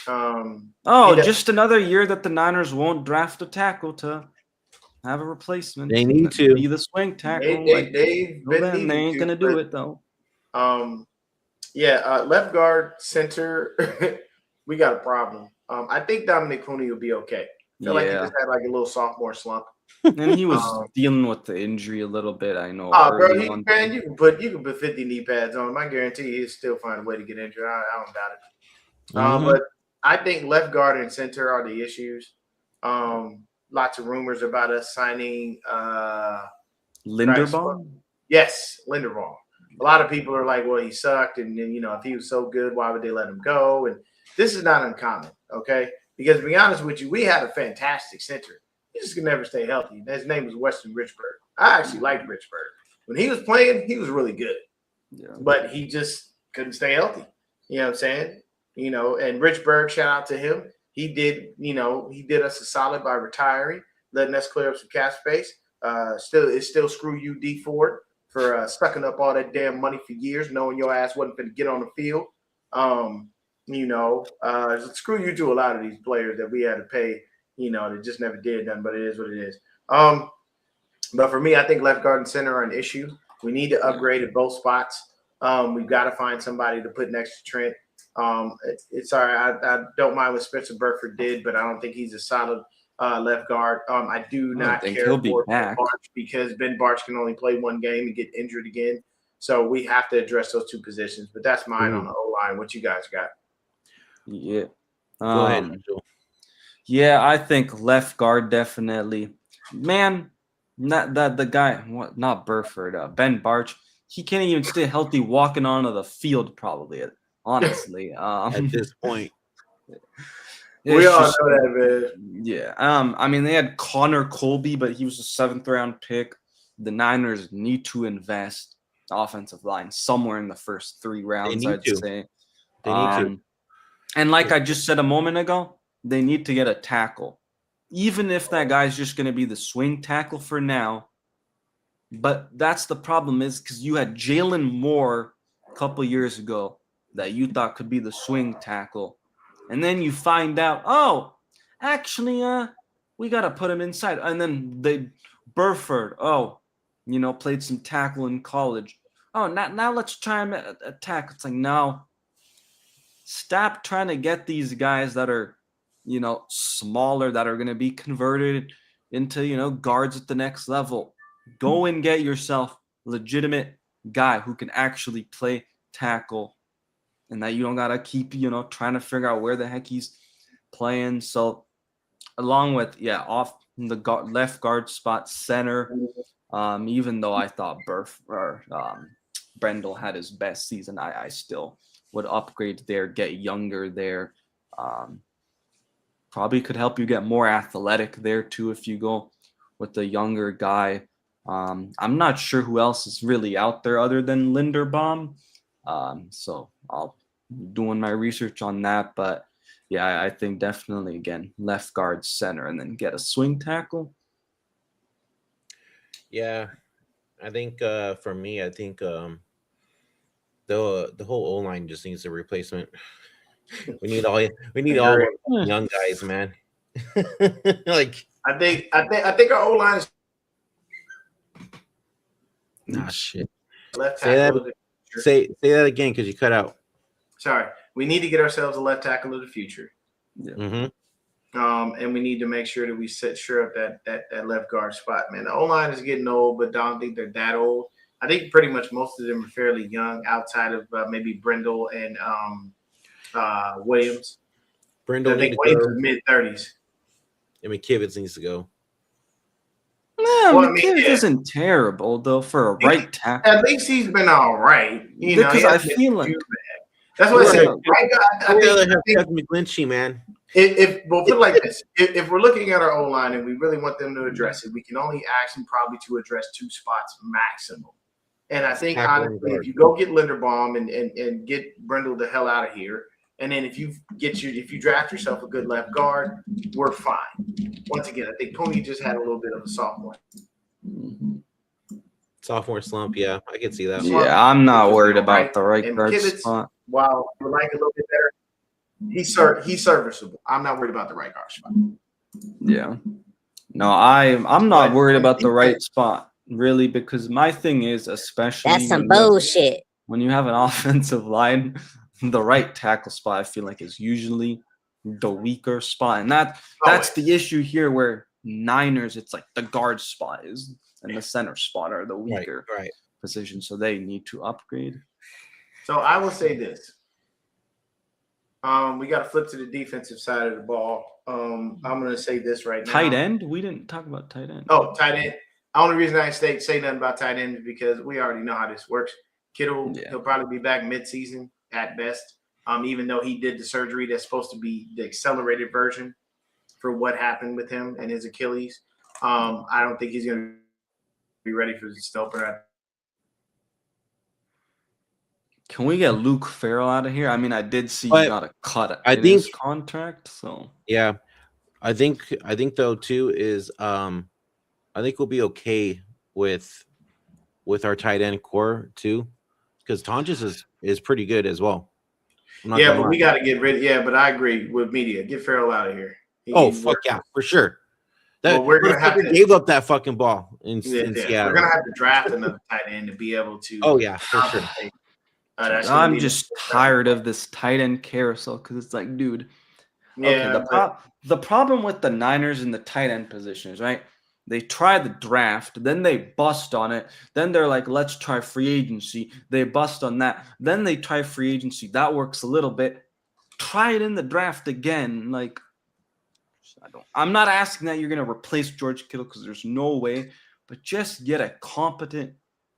Just another year that the Niners won't draft a tackle to have a replacement. They need to be the swing tackle. They've been they needing ain't gonna do it though. Left guard, center, we got a problem. I think Dominic Cooney will be okay. I feel like he just had like a little sophomore slump. And he was dealing with the injury a little bit. I know. Bro, you can put 50 knee pads on him. I guarantee he'll still find a way to get injured. I don't doubt it. But I think left guard and center are the issues. Lots of rumors about us signing Linderbaum. Yes, Linderbaum. A lot of people are like, well, he sucked, and then if he was so good, why would they let him go? And this is not uncommon, okay? Because to be honest with you, we had a fantastic center. He just could never stay healthy. His name was Weston Richburg. I actually liked Richburg. When he was playing, he was really good. Yeah. But he just couldn't stay healthy. You know what I'm saying? And Richburg, shout out to him. He did us a solid by retiring, letting us clear up some cap space. Still screw you, D Ford, for sucking up all that damn money for years, knowing your ass wasn't going to get on the field. Screw you to a lot of these players that we had to pay, that just never did nothing, but it is what it is. But for me, I think left guard and center are an issue. We need to upgrade at both spots. We've got to find somebody to put next to Trent. It's all right. I don't mind what Spencer Burford did, but I don't think he's a solid left guard. I do not care for Ben Barch because Ben Barch can only play one game and get injured again. So we have to address those two positions. But that's mine on the O-line. What you guys got? Yeah. Go ahead, Mitchell. Yeah, I think left guard definitely. Man, not the guy. What? Not Burford. Ben Barch. He can't even stay healthy walking onto the field. Probably. Honestly, at this point, we all know that, man. Yeah. I mean, they had Connor Colby, but he was a 7th round pick. The Niners need to invest offensive line somewhere in the first 3 rounds. I'd say they need to. And like I just said a moment ago, they need to get a tackle, even if that guy's just going to be the swing tackle for now. But that's the problem is because you had Jalen Moore a couple years ago that you thought could be the swing tackle. And then you find out, actually, we got to put him inside. And then Burford, played some tackle in college. Now let's try him at tackle. It's like, no, stop trying to get these guys that are, smaller, that are going to be converted into, guards at the next level. Go and get yourself a legitimate guy who can actually play tackle. And that you don't got to keep, trying to figure out where the heck he's playing. So along with, off the left guard spot, center, even though I thought Brendel had his best season, I still would upgrade there, get younger there. Probably could help you get more athletic there too if you go with the younger guy. I'm not sure who else is really out there other than Linderbaum. So I'll doing my research on that, but I think definitely again left guard, center, and then get a swing tackle. Yeah, I think for me, I think the whole O line just needs a replacement. We need all young guys, man. Like, I think our O line is shit. left Say tackle. that. Say that again because you cut out. Sorry, we need to get ourselves a left tackle of the future. Yeah. Mm-hmm. And we need to make sure that we sure up that left guard spot, man. The O-line is getting old, but I don't think they're that old. I think pretty much most of them are fairly young outside of maybe Brindle and Williams. Brindle I think needs to Williams go. is mid-30s. I mean, Kivitz needs to go. No, Well, I mean, McKinney yeah. isn't terrible though for a right tackle. At least he's been all right. You know, Because he I hasn't been feel like too bad. That's what I said. Right guy, I think McGlinchey, man. if we'll put it like this, if we're looking at our O line and we really want them to address it, we can only ask them probably to address 2 spots maximum. And I think honestly, if you go get Linderbaum and get Brindle the hell out of here, and then if you draft yourself a good left guard, we're fine. Once again, I think Pony just had a little bit of a sophomore. Sophomore slump, yeah, I can see that. Yeah, I'm not worried about the right and guard Kivitz, spot. while we like a little bit better, he's serviceable. I'm not worried about the right guard spot. Yeah. No, I'm not worried about the right spot, really, because my thing is, especially That's some bullshit. When you have an offensive line, the right tackle spot, I feel like, is usually the weaker spot. And that's the issue here where Niners, it's like the guard spot is and the center spot are the weaker positions. So they need to upgrade. So I will say this. We got to flip to the defensive side of the ball. I'm going to say this right now. Tight end? We didn't talk about tight end. Oh, tight end. The only reason I say nothing about tight end is because we already know how this works. Kittle, he'll probably be back mid-season at best, even though he did the surgery that's supposed to be the accelerated version for what happened with him and his Achilles. I don't think he's going to be ready for the opener. Can we get Luke Farrell out of here? I mean, I did see he got a cut in his contract, so yeah. I think though too is I think we'll be okay with our tight end core too, because Tonjes is pretty good as well. Yeah, but we got to get rid. Yeah, but I agree with media. Get Farrell out of here. Fuck yeah, for sure. We're gonna have to gave up that fucking ball in Seattle. We're gonna have to draft another tight end to be able to. Oh yeah, for sure. I'm just tired of this tight end carousel because it's like, dude. Yeah. Okay, the problem with the Niners in the tight end position is, right, they try the draft, then they bust on it. Then they're like, let's try free agency. They bust on that. Then they try free agency. That works a little bit. Try it in the draft again. Like, I'm not asking that you're going to replace George Kittle because there's no way, but just get a competent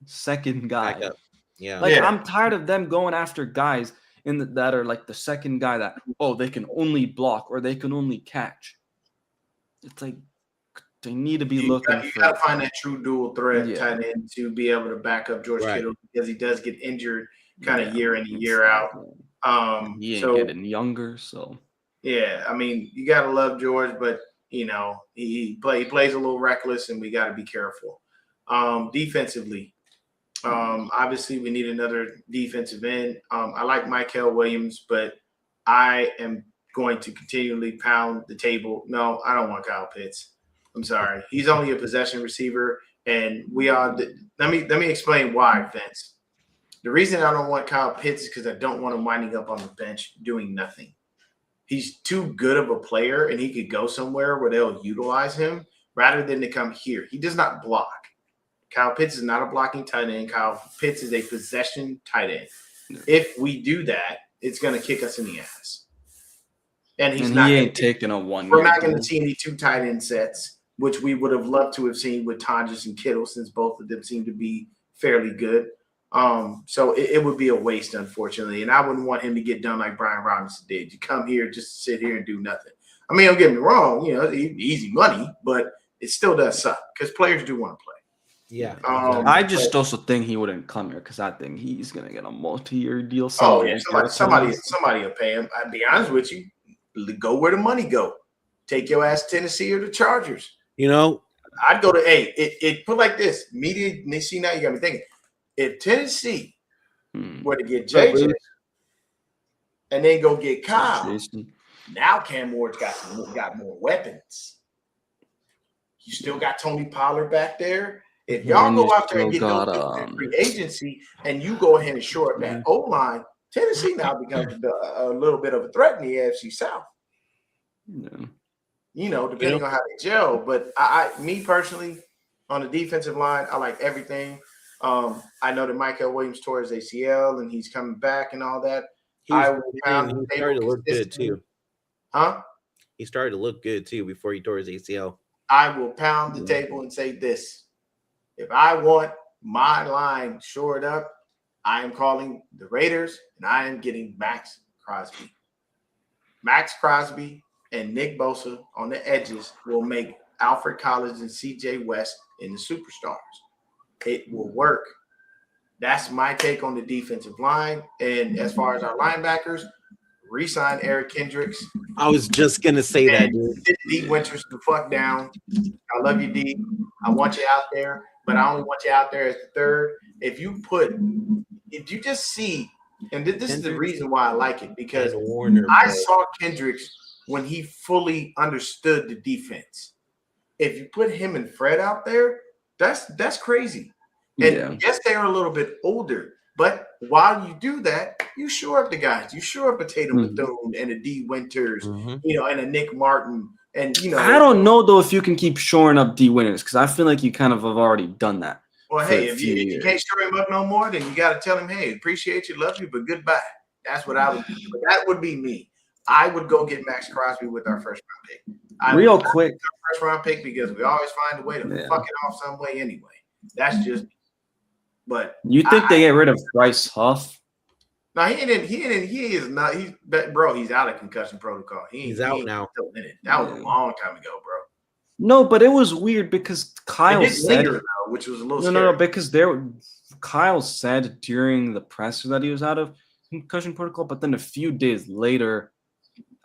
second guy. Backup. Yeah. I'm tired of them going after guys that are like the second guy that, they can only block or they can only catch. It's like they need to be looking for. You got to find that true dual threat tight end to be able to back up George Kittle because he does get injured kind of year in and year out. He ain't getting younger, so. Yeah, I mean, you got to love George, but, he plays a little reckless, and we got to be careful. Defensively, obviously, we need another defensive end. I like Michael Williams, but I am going to continually pound the table. No, I don't want Kyle Pitts. I'm sorry. He's only a possession receiver, and we are – let me explain why, Vince. The reason I don't want Kyle Pitts is because I don't want him winding up on the bench doing nothing. He's too good of a player, and he could go somewhere where they'll utilize him rather than to come here. He does not block. Kyle Pitts is not a blocking tight end. Kyle Pitts is a possession tight end. If we do that, it's going to kick us in the ass. And he ain't taking a one. We're not going to see any 2 tight end sets, which we would have loved to have seen with Tonjes and Kittle, since both of them seem to be fairly good. So it would be a waste, unfortunately, and I wouldn't want him to get done like Brian Robinson did. You come here just to sit here and do nothing. I mean, don't get me wrong, it's easy money, but it still does suck because players do want to play. Yeah. I just also think he wouldn't come here because I think he's gonna get a multi-year deal. Somebody will pay him. I'll be honest with you, go where the money go. Take your ass to Tennessee or the Chargers. I'd go to it put like this. Media, see, now you got me thinking. If Tennessee were to get JJ, and then go get Kyle. Jason. Now Cam Ward's got more weapons. You still got Tony Pollard back there. If y'all go out there and get those free agency, and you go ahead and shore up that O-line, Tennessee now becomes a little bit of a threat in the AFC South. Yeah. You know, depending on how they gel. But me personally, on the defensive line, I like everything. I know that Michael Williams tore his ACL and he's coming back and all that. He started to look good too. Huh? He started to look good too before he tore his ACL. I will pound the table and say this. If I want my line shored up, I am calling the Raiders and I am getting Max Crosby. Max Crosby and Nick Bosa on the edges will make Alfred Collins and CJ West in the superstars. It will work. That's my take on the defensive line. And as far as our linebackers, re-sign Eric Kendricks. I was just gonna say that, dude. Sit D Winters the fuck down. I love you, D. I want you out there, but I only want you out there as the third. If you just see, and this is the reason why I like it, because I saw Kendricks when he fully understood the defense. If you put him and Fred out there, that's crazy. And yes, they are a little bit older, but while you do that, you shore up the guys. You shore up a Tatum Bethune and a D Winters, you know, and a Nick Martin. And, you know, I don't know, though, if you can keep shoring up D Winters, because I feel like you kind of have already done that. Well, hey, if you can't shore him up no more, then you got to tell him, hey, appreciate you, love you, but goodbye. That's what I would do. But that would be me. I would go get Max Crosby with our first-round pick. Real quick. First-round pick, because we always find a way to fuck it off some way anyway. That's just – but you think they get rid of Bryce Huff? No, he is not. He's out of concussion protocol. He's out now. That was a long time ago, bro. No, but it was weird because Kyle said, which was a little scary. No, because Kyle said during the presser that he was out of concussion protocol, but then a few days later,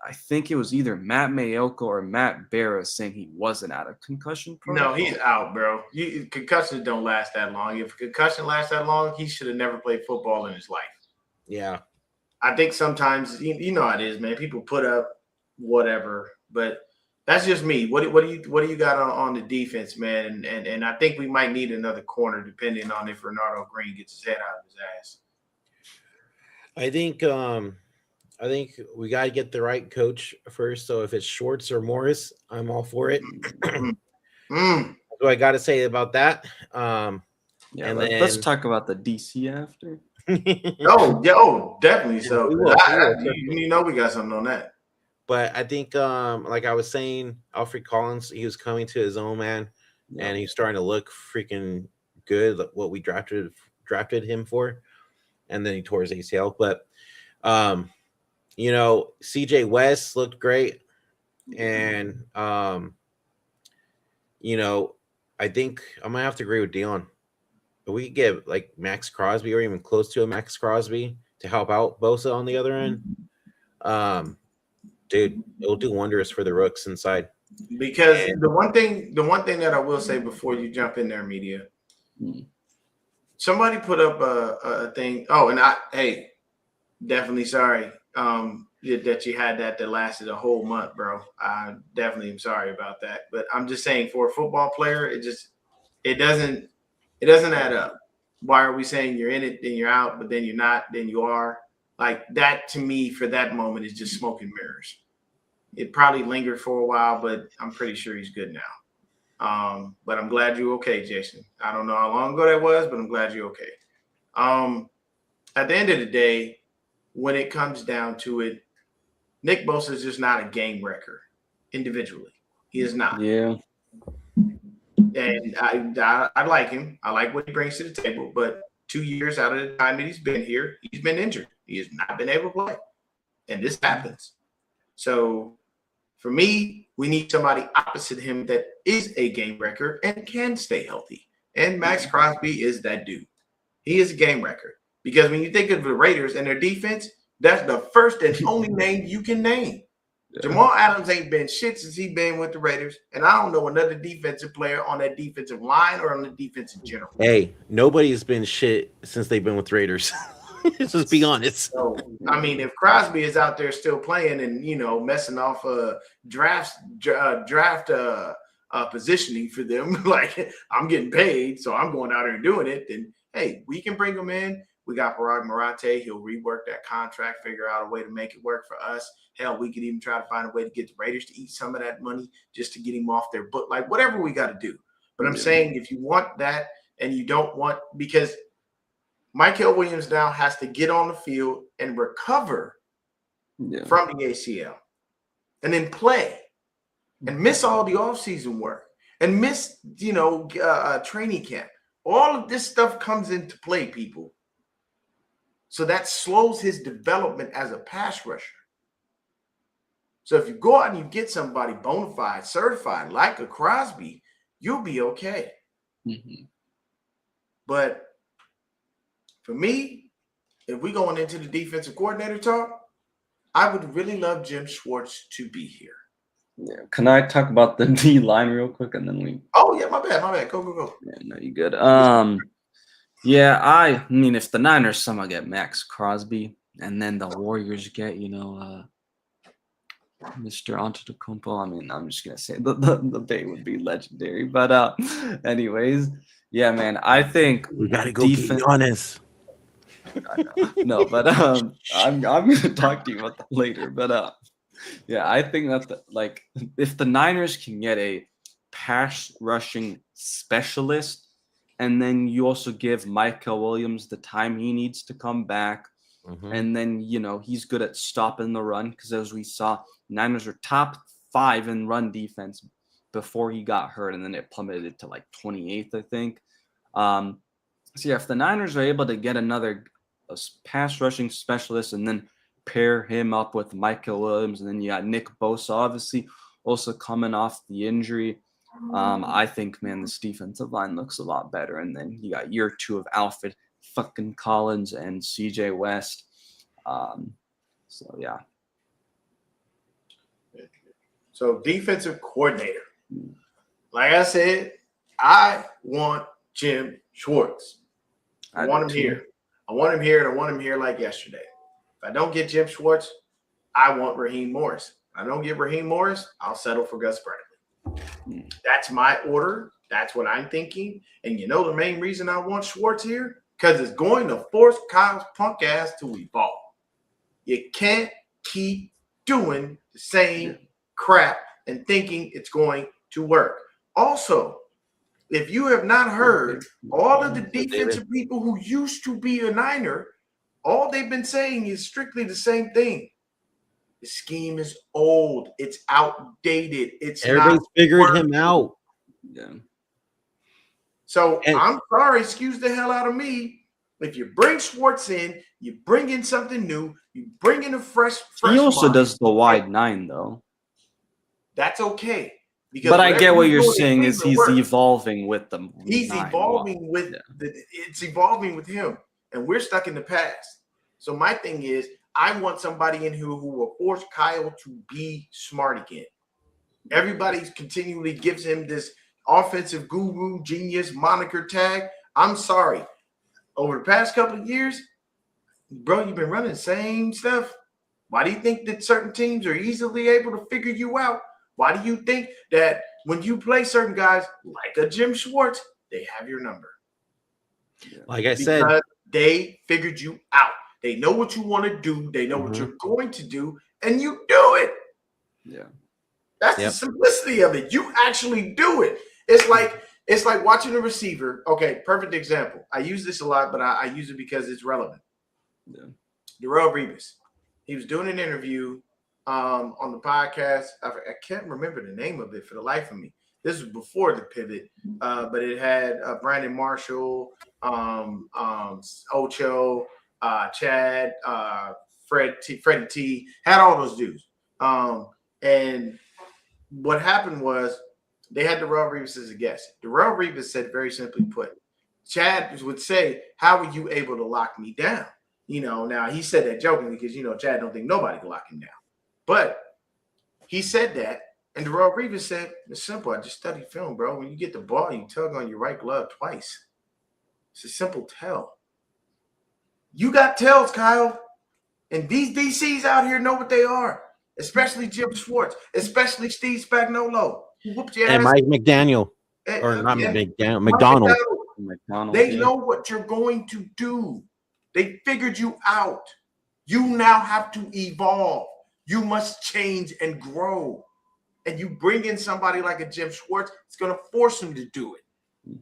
I think it was either Matt Mayoko or Matt Barra saying he wasn't out of concussion protocol. No, he's out, bro. Concussions don't last that long. If a concussion lasts that long, he should have never played football in his life. Yeah. I think sometimes, you know how it is, man. People put up whatever, but that's just me. What do you got on the defense, man? And I think we might need another corner depending on if Renardo Green gets his head out of his ass. I think we got to get the right coach first. So if it's Schwartz or Morris, I'm all for it. That's what I got to say about that. Let's talk about the DC after. Definitely. So you know we got something on that. But I think, like I was saying, Alfred Collins, he was coming to his own, man, and he's starting to look freaking good. What we drafted him for, and then he tore his ACL. But you know, CJ West looked great. And, you know, I think I'm going to have to agree with Dion. But we could get like Max Crosby or even close to a Max Crosby to help out Bosa on the other end. Dude, it'll do wonders for the rooks inside. Because the one thing that I will say before you jump in there, media, somebody put up a thing. Oh, and definitely sorry. That you had that lasted a whole month, bro. I definitely am sorry about that. But I'm just saying, for a football player, it doesn't add up. Why are we saying you're in it, then you're out, but then you're not, then you are? Like that to me for that moment is just smoke and mirrors. It probably lingered for a while, but I'm pretty sure he's good now. But I'm glad you're okay, Jason. I don't know how long ago that was, but I'm glad you're okay. At the end of the day, when it comes down to it, Nick Bosa is just not a game wrecker individually. He is not. Yeah. And I like him. I like what he brings to the table. But 2 years out of the time that he's been here, he's been injured. He has not been able to play. And this happens. So for me, we need somebody opposite him that is a game wrecker and can stay healthy. And Max Crosby is that dude. He is a game wrecker. Because when you think of the Raiders and their defense, that's the first and only name you can name. Yeah. Jamal Adams ain't been shit since he's been with the Raiders. And I don't know another defensive player on that defensive line or on the defense in general. Hey, nobody's been shit since they've been with Raiders. Let's just be honest. So, I mean, if Crosby is out there still playing and, messing off draft positioning for them, like I'm getting paid, so I'm going out there and doing it, then, hey, we can bring him in. We got Parag Marate. He'll rework that contract, figure out a way to make it work for us. Hell, we could even try to find a way to get the Raiders to eat some of that money just to get him off their book. Like, whatever we got to do. But I'm saying if you want that and you don't want – because Michael Williams now has to get on the field and recover from the ACL and then play and miss all the offseason work and miss, training camp. All of this stuff comes into play, people. So that slows his development as a pass rusher. So if you go out and you get somebody bona fide, certified, like a Crosby, you'll be okay. Mm-hmm. But for me, if we're going into the defensive coordinator talk, I would really love Jim Schwartz to be here. Yeah. Can I talk about the D line real quick and then we? Oh yeah, my bad. Go. Yeah, no, you good. Yeah, I mean, if the Niners somehow get Max Crosby and then the Warriors get, Mr. Antetokounmpo, I mean, I'm just gonna say the day would be legendary. But anyways, yeah, man, I think We gotta go get Giannis. No, but I'm gonna talk to you about that later. But yeah, I think that if the Niners can get a pass rushing specialist, and then you also give Michael Williams the time he needs to come back, and then he's good at stopping the run because as we saw, Niners were top 5 in run defense before he got hurt, and then it plummeted to like 28th, I think. So yeah, if the Niners are able to get another pass rushing specialist and then pair him up with Michael Williams, and then you got Nick Bosa, obviously also coming off the injury. I think, man, this defensive line looks a lot better. And then you got year 2 of Alfred fucking Collins and CJ West. So yeah. So defensive coordinator. Like I said, I want Jim Schwartz. I want him here. I want him here, and I want him here like yesterday. If I don't get Jim Schwartz, I want Raheem Morris. If I don't get Raheem Morris, I'll settle for Gus Bradley. That's my order. That's what I'm thinking. And the main reason I want Schwartz here? Because it's going to force Kyle's punk ass to evolve. You can't keep doing the same crap and thinking it's going to work. Also, if you have not heard, all of the defensive people who used to be a Niner, all they've been saying is strictly the same thing. The scheme is old. It's outdated. Everybody's figured him out. Yeah. So I'm sorry, excuse the hell out of me. If you bring Schwartz in, you bring in something new, you bring in a fresh He also mind. does the wide 9, though. That's okay. But I get what you're saying is he's evolving with them. He's evolving with it's evolving with him, and we're stuck in the past. So my thing is, I want somebody in who will force Kyle to be smart again. Everybody continually gives him this offensive guru, genius moniker tag. I'm sorry. Over the past couple of years, bro, you've been running the same stuff. Why do you think that certain teams are easily able to figure you out? Why do you think that when you play certain guys like a Jim Schwartz, they have your number? Like I said, because they figured you out. They know what you want to do. They know what you're going to do, and you do it. Yeah. That's the simplicity of it. You actually do it. It's like watching a receiver. Okay, perfect example. I use this a lot, but I use it because it's relevant. Yeah. Darrelle Revis. He was doing an interview on the podcast. I can't remember the name of it for the life of me. This was before the pivot, but it had Brandon Marshall, Ocho, Chad, Freddie T, had all those dudes. And what happened was they had Darrelle Revis as a guest. Darrelle Revis said, very simply put, Chad would say, how were you able to lock me down? Now he said that jokingly because, Chad don't think nobody can lock him down. But he said that, and Darrelle Revis said, it's simple. I just studied film, bro. When you get the ball, you tug on your right glove twice. It's a simple tell. You got tells, Kyle. And these DCs out here know what they are, especially Jim Schwartz, especially Steve Spagnuolo, who whooped your And ass. Mike McDaniel. And- Or not and McDaniel, Mike McDonald. McDonald, They yeah. know what you're going to do. They figured you out. You now have to evolve. You must change and grow. And you bring in somebody like a Jim Schwartz, it's going to force him to do it.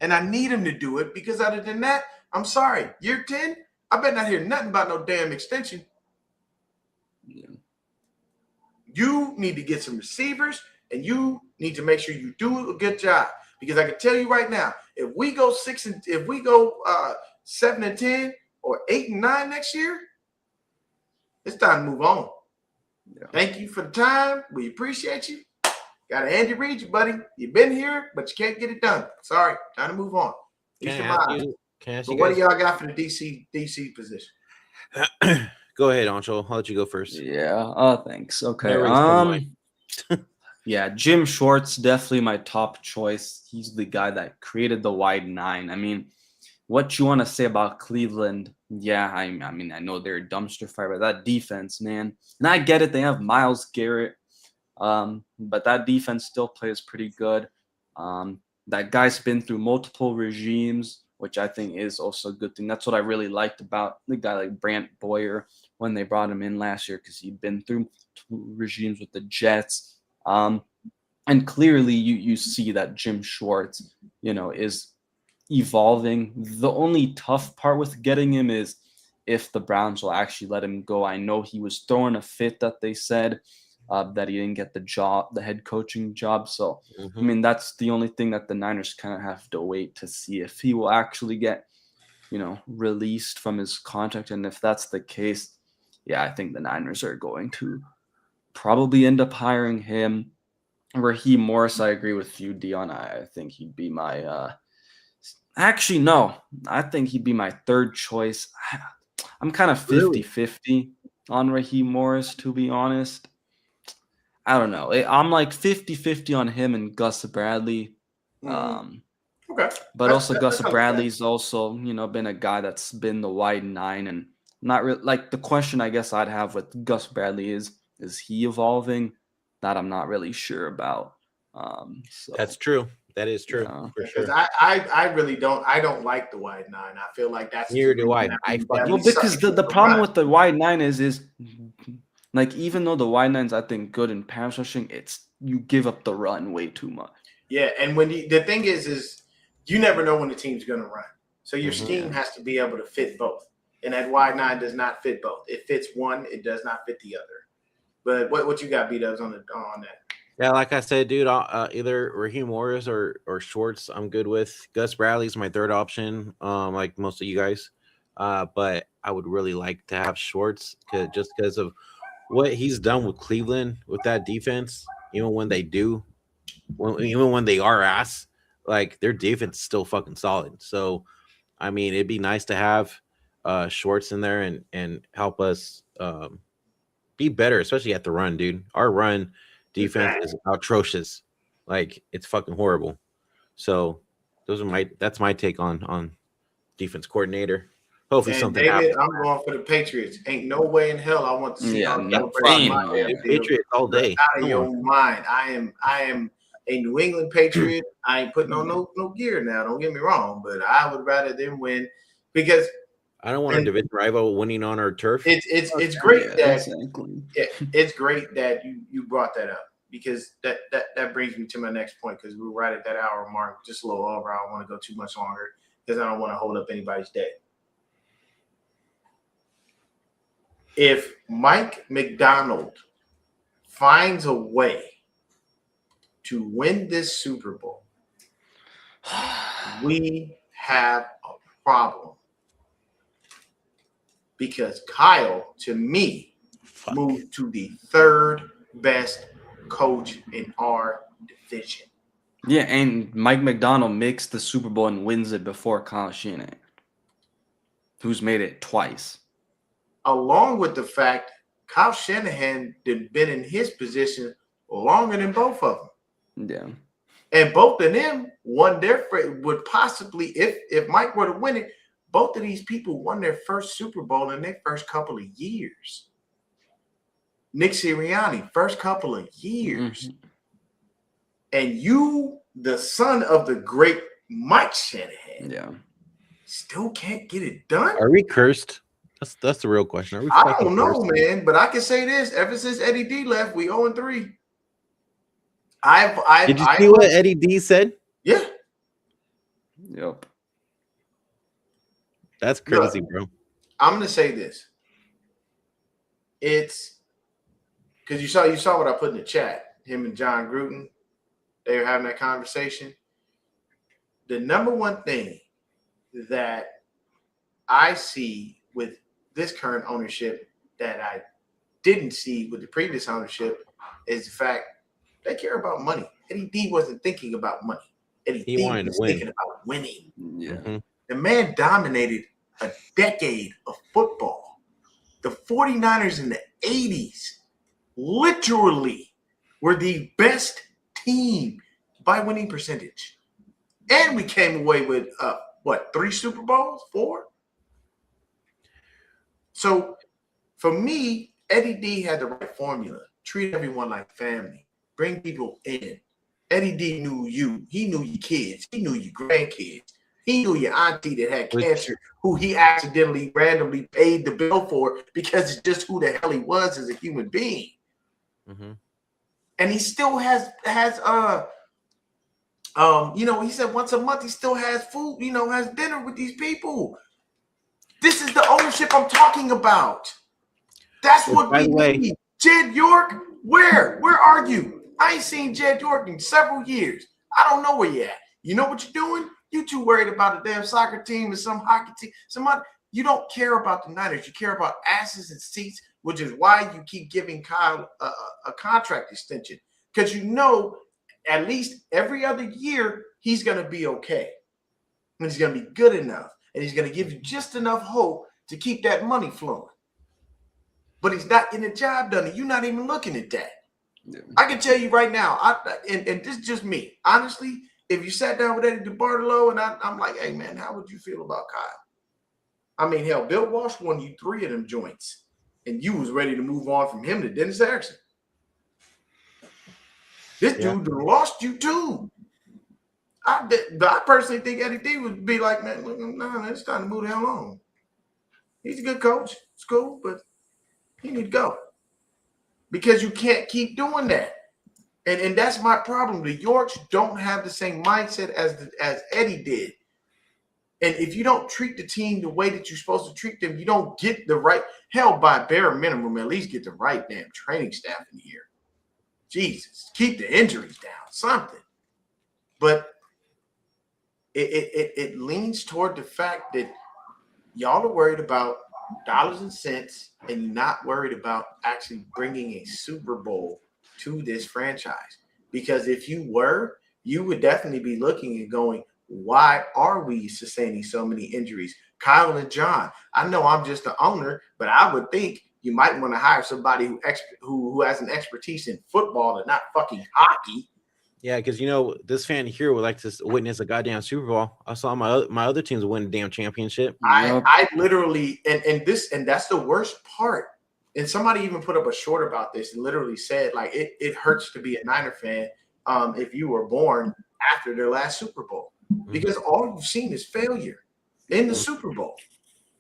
And I need him to do it because other than that, I'm sorry. Year 10, I bet not hear nothing about no damn extension. Yeah. You need to get some receivers, and you need to make sure you do a good job. Because I can tell you right now, if we go 7-10 or 8-9 next year, it's time to move on. Yeah. Thank you for the time. We appreciate you. Got to hand you read you, buddy. You've been here, but you can't get it done. Sorry, time to move on. Can I ask you But what what do y'all got for the DC position? Go ahead, Ancho. I'll let you go first. Yeah. Thanks. Okay. That rings to mind. Yeah, Jim Schwartz definitely my top choice. He's the guy that created the wide nine. I mean, what you want to say about Cleveland? Yeah, I mean, I know they're a dumpster fire, but that defense, man, and I get it. They have Myles Garrett, but that defense still plays pretty good. That guy's been through multiple regimes, which I think is also a good thing. That's what I really liked about the guy like Brant Boyer when they brought him in last year, because he'd been through regimes with the Jets. And clearly you see that Jim Schwartz, is evolving. The only tough part with getting him is if the Browns will actually let him go. I know he was throwing a fit that they said that he didn't get the head coaching job. So, I mean, that's the only thing that the Niners kind of have to wait to see if he will actually get, released from his contract. And if that's the case, yeah, I think the Niners are going to probably end up hiring him. Raheem Morris, I agree with you, Dion. I think he'd be my actually, no. I think he'd be my third choice. I'm kind of 50-50 on Raheem Morris, to be honest. I don't know. I'm like 50-50 on him and Gus Bradley. Okay. But also Gus Bradley's also, been a guy that's been the wide nine, and not really like the question I guess I'd have with Gus Bradley is he evolving? That I'm not really sure about. So That's true. That is true. Yeah. For sure. Because I really don't don't wide nine. I feel like that's Neither do I. Well, because the problem with the wide nine is like, even though the wide nine's I think good in pass rushing, it's you give up the run way too much. Yeah, and when the thing is you never know when the team's going to run. So your scheme has to be able to fit both. And that wide nine does not fit both. It fits one, it does not fit the other. But what you got, B-Dubs, on that? Yeah, like I said, dude, either Raheem Morris or Schwartz, I'm good with. Gus Bradley's my third option, like most of you guys. But I would really like to have Schwartz just because of what he's done with Cleveland with that defense. Even when they are ass, like their defense is still fucking solid. So, I mean, it'd be nice to have Schwartz in there and help us be better, especially at the run, dude. Our run defense is atrocious. Like, it's fucking horrible. So that's my take on defense coordinator. Hopefully something happens. I'm going for the Patriots. Ain't no way in hell I want to see Patriots all day. Out of your mind. I am a New England Patriot. I ain't putting on no gear now. Don't get me wrong, but I would rather them win because I don't want our division rival winning on our turf. It's great it's great that you brought that up, because that brings me to my next point, because we're right at that hour mark, just a little over. I don't want to go too much longer because I don't want to hold up anybody's day. If Mike McDonald finds a way to win this Super Bowl, we have a problem. Because Kyle, to me, moved to the third best coach in our division. Yeah, and Mike McDonald makes the Super Bowl and wins it before Kyle Shanahan, who's made it twice. Along with the fact Kyle Shanahan had been in his position longer than both of them. Yeah. And both of them won would possibly, if Mike were to win it, both of these people won their first Super Bowl in their first couple of years. Nick Sirianni, first couple of years. Mm-hmm. And you, the son of the great Mike Shanahan, still can't get it done? Are we cursed? That's the real question. Are we I fucking don't know, cursed? man, but I can say this: ever since Eddie D left, we 0-3. Did you see what Eddie D said? Yeah. Yep. That's crazy, bro. I'm gonna say this. It's because you saw what I put in the chat. Him and John Gruden, they were having that conversation. The number one thing that I see with this current ownership that I didn't see with the previous ownership is the fact they care about money. Eddie D wasn't thinking about money. Eddie D was thinking about winning. Yeah. Mm-hmm. The man dominated a decade of football. The 49ers in the 80s literally were the best team by winning percentage. And we came away with, 3 Super Bowls? 4? So, for me, Eddie D had the right formula. Treat everyone like family. Bring people in. Eddie D knew you. He knew your kids. He knew your grandkids. He knew your auntie that had cancer, who he accidentally, randomly paid the bill for because it's just who the hell he was as a human being. Mm-hmm. And he still has he said once a month he still has food, has dinner with these people. This is the ownership I'm talking about. That's what we need. Jed York, where are you? I ain't seen Jed York in several years. I don't know where you at. You know what you're doing? You too worried about a damn soccer team and some hockey team. You don't care about the Niners. You care about asses and seats, which is why you keep giving Kyle a contract extension. Because at least every other year, he's going to be okay. And he's going to be good enough. And he's going to give you just enough hope to keep that money flowing. But he's not getting the job done. And you're not even looking at that. Yeah. I can tell you right now, and this is just me. Honestly, if you sat down with Eddie DeBartolo and I'm like, hey, man, how would you feel about Kyle? I mean, hell, Bill Walsh won you 3 of them joints. And you was ready to move on from him to Dennis Erickson. This dude lost you too. I personally think Eddie D would be like, man, it's time to move the hell on. He's a good coach. It's cool, but he need to go. Because you can't keep doing that. And that's my problem. The Yorks don't have the same mindset as Eddie did. And if you don't treat the team the way that you're supposed to treat them, you don't get the right, hell, by bare minimum, at least get the right damn training staff in here. Jesus, keep the injuries down, something. But it leans toward the fact that y'all are worried about dollars and cents and you're not worried about actually bringing a Super Bowl to this franchise. Because if you were, you would definitely be looking and going, why are we sustaining so many injuries? Kyle and John, I know I'm just the owner, but I would think you might want to hire somebody who has an expertise in football and not fucking hockey. Yeah, because this fan here would like to witness a goddamn Super Bowl. I saw my other teams win a damn championship. I literally and that's the worst part. And somebody even put up a short about this and literally said, like, it hurts to be a Niner fan if you were born after their last Super Bowl. Because all you've seen is failure in the Super Bowl.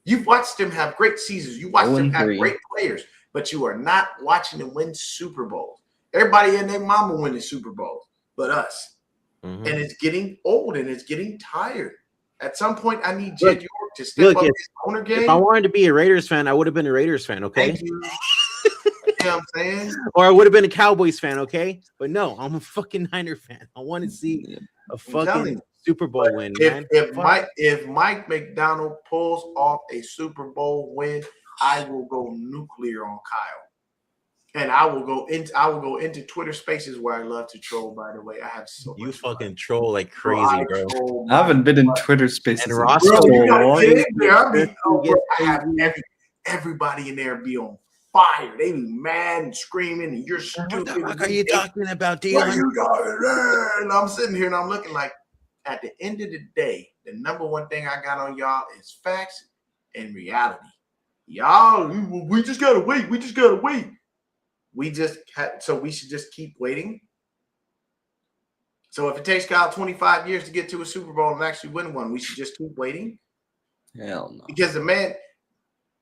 You've watched them have great seasons. You watched them have great players, but you are not watching them win Super Bowls. Everybody and their mama winning Super Bowls, but us. Mm-hmm. And it's getting old and it's getting tired. At some point, I need Jed York to step up his owner game. If I wanted to be a Raiders fan, I would have been a Raiders fan, okay? Thank you. You know what I'm saying? Or I would have been a Cowboys fan, okay? But no, I'm a fucking Niner fan. I want to see a fucking Super Bowl win, man. If Mike McDonald pulls off a Super Bowl win, I will go nuclear on Kyle. And I will go into Twitter Spaces where I love to troll. By the way, I have so you much fucking fun. troll like crazy, bro. I haven't been in Twitter Spaces. And Ross, I have everybody in there be on fire. They be mad and screaming, and you're stupid. What the fuck are you talking about, Dion? What are you talking? And I'm sitting here and I'm looking like, at the end of the day, the number one thing I got on y'all is facts and reality. Y'all, we just gotta wait. We just gotta wait. So we should just keep waiting. So if it takes Kyle 25 years to get to a Super Bowl and actually win one, we should just keep waiting. Hell no. Because the man,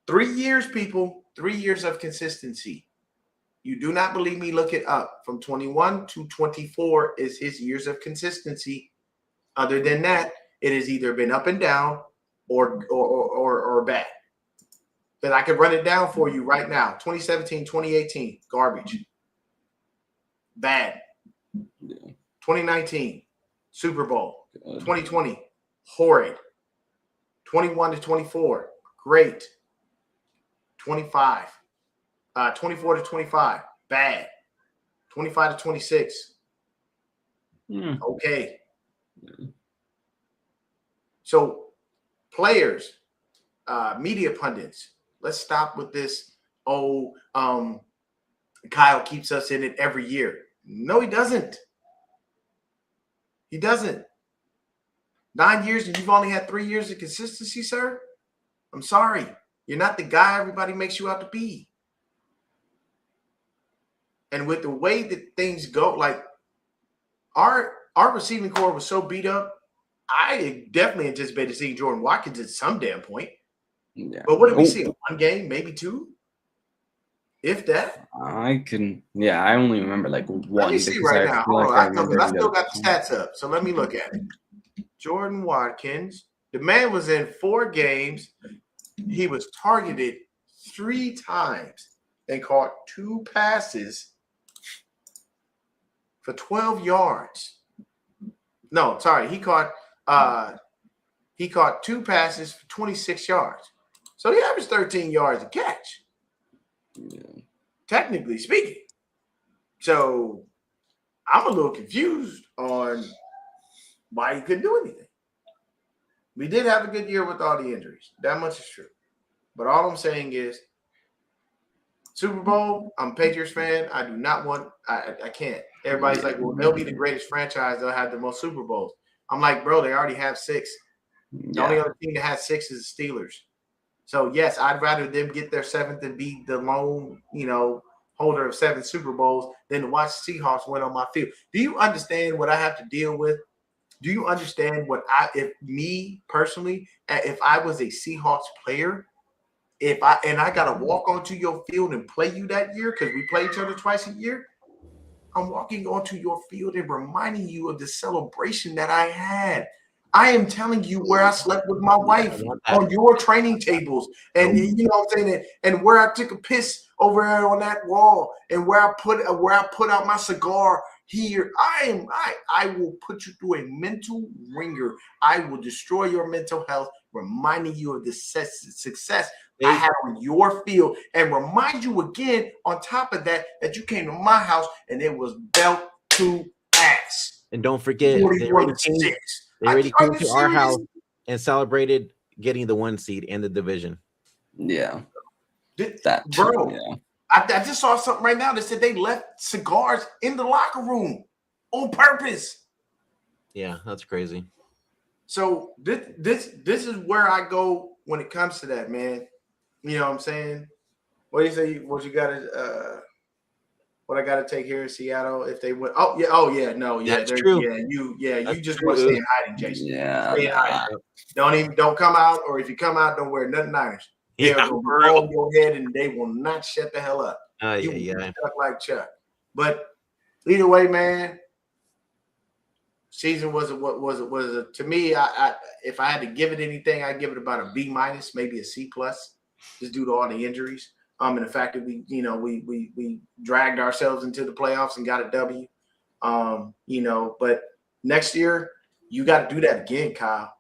3 years, people, 3 years of consistency. You do not believe me? Look it up. From 21 to 24 is his years of consistency. Other than that, it has either been up and down or bad. But I could run it down for you right now. 2017, 2018, garbage. Bad. Yeah. 2019, Super Bowl. Good. 2020, horrid. 21 to 24, great. 24 to 25, bad. 25 to 26, okay. So players, media pundits, let's stop with this. Kyle keeps us in it every year. No, he doesn't. He doesn't. 9 years and you've only had 3 years of consistency, sir? I'm sorry. You're not the guy everybody makes you out to be. And with the way that things go, like our receiving core was so beat up, I definitely anticipated seeing Jordan Watkins at some damn point. Yeah. But what did we see? One game, maybe two? If that. I only remember like one. Let me see right now. Hold on. I still got the stats up. So let me look at it. Jordan Watkins, the man was in 4 games. He was targeted 3 times and caught 2 passes for 12 yards. No, sorry, he caught 2 passes for 26 yards. So he averaged 13 yards a catch. Yeah. Technically speaking. So I'm a little confused on why he couldn't do anything. We did have a good year with all the injuries. That much is true. But all I'm saying is Super Bowl, I'm a Patriots fan. I do not want – I can't. Everybody's like, well, they'll be the greatest franchise. They'll have the most Super Bowls. I'm like, bro, they already have 6. The only other team that has 6 is the Steelers. So, yes, I'd rather them get their 7th and be the lone, holder of 7 Super Bowls than to watch the Seahawks win on my field. Do you understand what I have to deal with? Do you understand if I was a Seahawks player, I got to walk onto your field and play you that year because we play each other twice a year? I'm walking onto your field and reminding you of the celebration that I had. I am telling you where I slept with my wife on your training tables, and you know what I'm saying, and where I took a piss over there on that wall, and where I put out my cigar here. I will put you through a mental ringer. I will destroy your mental health, reminding you of the success I had on your field, and remind you again on top of that you came to my house and it was belt to ass. And don't forget, they already came to our house and celebrated getting the 1 seed in the division. Yeah. Bro, yeah. I just saw something right now that said they left cigars in the locker room on purpose. Yeah, that's crazy. So this is where I go when it comes to that, man. You know what I'm saying? What do you say? What you got to? What I got to take here in Seattle if they would? That's true. You just want to stay in hiding, Jason. Yeah, stay in hiding. Don't come out, or if you come out, don't wear nothing Niners. They'll go over your head and they will not shut the hell up. You Chuck like Chuck. But either way, man, season was to me. If I had to give it anything, I'd give it about a B-, maybe a C+, just due to all the injuries. And the fact that we dragged ourselves into the playoffs and got a W. But next year you got to do that again, Kyle.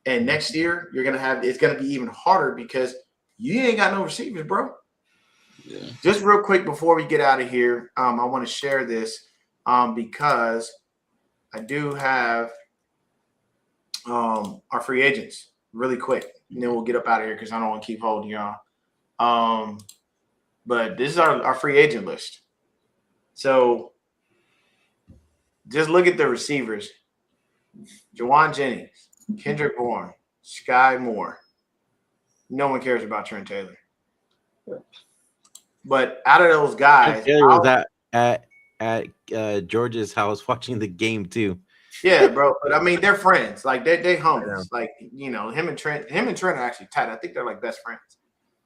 And next year it's gonna be even harder because you ain't got no receivers, bro. Yeah. Just real quick before we get out of here, I want to share this because I do have our free agents really quick, and then we'll get up out of here because I don't want to keep holding y'all. But this is our free agent list. So just look at the receivers. Jawan Jennings, Kendrick Bourne, Sky Moore. No one cares about Trent Taylor. But out of those guys, Taylor was at George's house watching the game too. yeah, bro. But I mean, they're friends. Like they homies. Like, you know, him and Trent are actually tight. I think they're like best friends.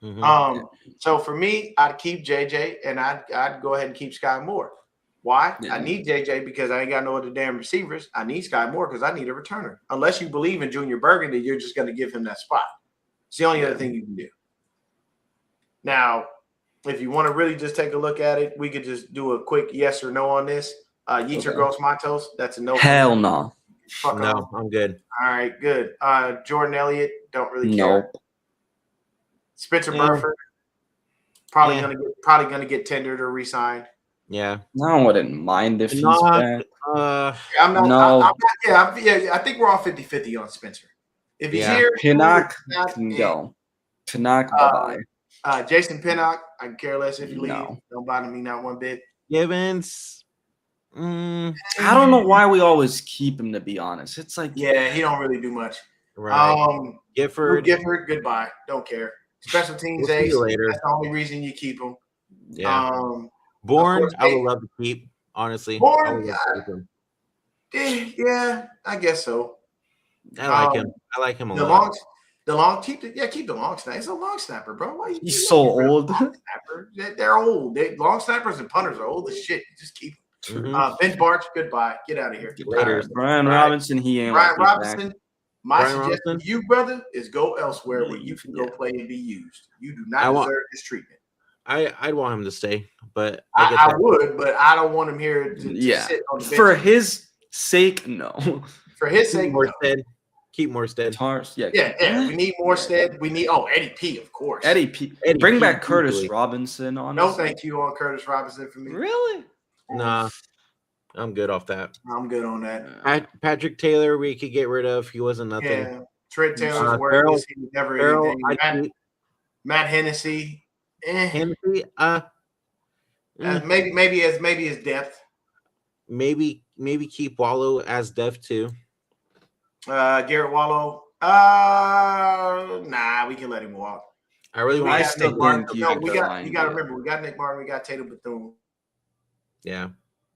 Mhm. So for me, I'd keep JJ and I'd go ahead and keep Sky Moore. Why? Yeah. I need JJ because I ain't got no other damn receivers. I need Sky Moore because I need a returner. Unless you believe in Junior Burgundy, you're just going to give him that spot. It's the only other thing you can do. Now, if you want to really just take a look at it, we could just do a quick yes or no on this. Yetur Gross Matos, that's a no. Hell no. Fuck No, off. I'm good. All right, good. Jordan Elliott, don't really Nope. care. Spencer Yeah. Burford, probably gonna get tendered or re-signed. Yeah. I wouldn't mind if he's Not- back. I'm not. No. I think we're all 50-50 on Spencer. If he's Yeah. here, Pinnock not- can go. Pinnock, bye-bye. Jason Pinnock, I can care less if you leave. No. Don't bother me not one bit. Givens. I don't know why we always keep him, to be honest. It's like, Yeah, he don't really do much. Right. Gifford. Gifford, goodbye. Don't care. Special teams We'll see ace. you later. That's the only reason you keep him. Yeah. Of Bourne, course, I would love to keep. Honestly, Bourne, I would love to keep him. Yeah, I guess so. I like him. I like him a The lot. keep the long snapper. He's a long snapper, bro. Why you he's so old. snapper? They're old. Long snappers and punters are old as shit. You just keep them. Mhm. Ben Barch, goodbye. Get out of here. Later. Brian Robinson, he ain't Brian like Robinson. My Brian suggestion Robinson? to you, brother, is go elsewhere where you can go play and be used. You do not deserve this treatment. I'd want him to stay, but I would, but I don't want him here to sit on the bench. For his sake, no. For his sake, no. Keep Morstead. Tars, yeah. Yeah. We need Morstead. We need Eddie P, of course. Eddie P. Eddie Bring P, back Curtis easily. Robinson on. No, thank you on Curtis Robinson for me. Really? Nah, I'm good off that. I'm good on that. Patrick Taylor, we could get rid of. He wasn't nothing. Yeah. Trent Taylor's Farrell- worthless. He was never Farrell, anything. Matt Hennessy. Hennessy, Maybe his depth. maybe keep Wallow as depth too. Garrett Wallow. Nah, we can let him walk. I really We want I got to still Nick Martin. think you No, could we go got. line, You got to yeah. remember, we got Nick Martin. We got Tatum Bethune. Yeah.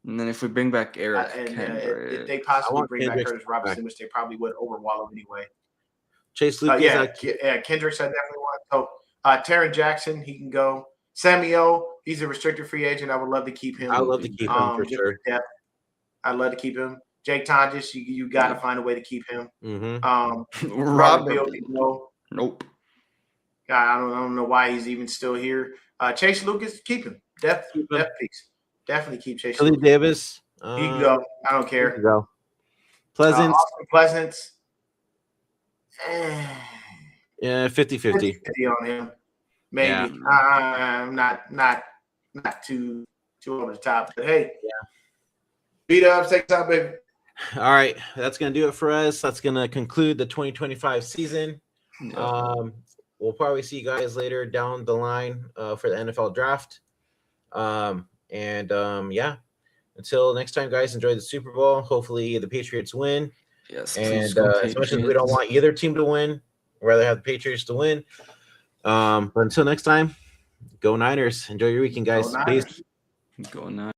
And then if we bring back Eric And Kendrick, if they I possibly want bring back Kendrick Curtis Robinson, which they probably would over Wallow anyway. Chase Lucas. Kendricks I definitely want. So Taron Jackson, he can go. Samuel, he's a restricted free agent. I would love to keep him. I would love to keep him for just sure. for depth. I'd love to keep him. Jake Tonjes, you got to find a way to keep him. Mm-hmm. Robert Bill, nope. I don't know why he's even still here. Chase Lucas, keep him. Depth piece. Definitely keep Chase Billy Lucas. Davis. He can go. I don't He can care. go. Pleasant. Austin Pleasance. Yeah, 50-50. 50 on him. Maybe. Yeah. I'm not too over the top. But hey, beat up, take time, baby. All right, that's gonna do it for us. That's gonna conclude the 2025 season. We'll probably see you guys later down the line for the NFL draft. Yeah. Until next time, guys, enjoy the Super Bowl. Hopefully the Patriots win. Yes. And please go as much as we Patriots. don't want either team to win, we'd rather have the Patriots to win. But until next time, go Niners. Enjoy your weekend, guys. Go Niners. Peace. Go now.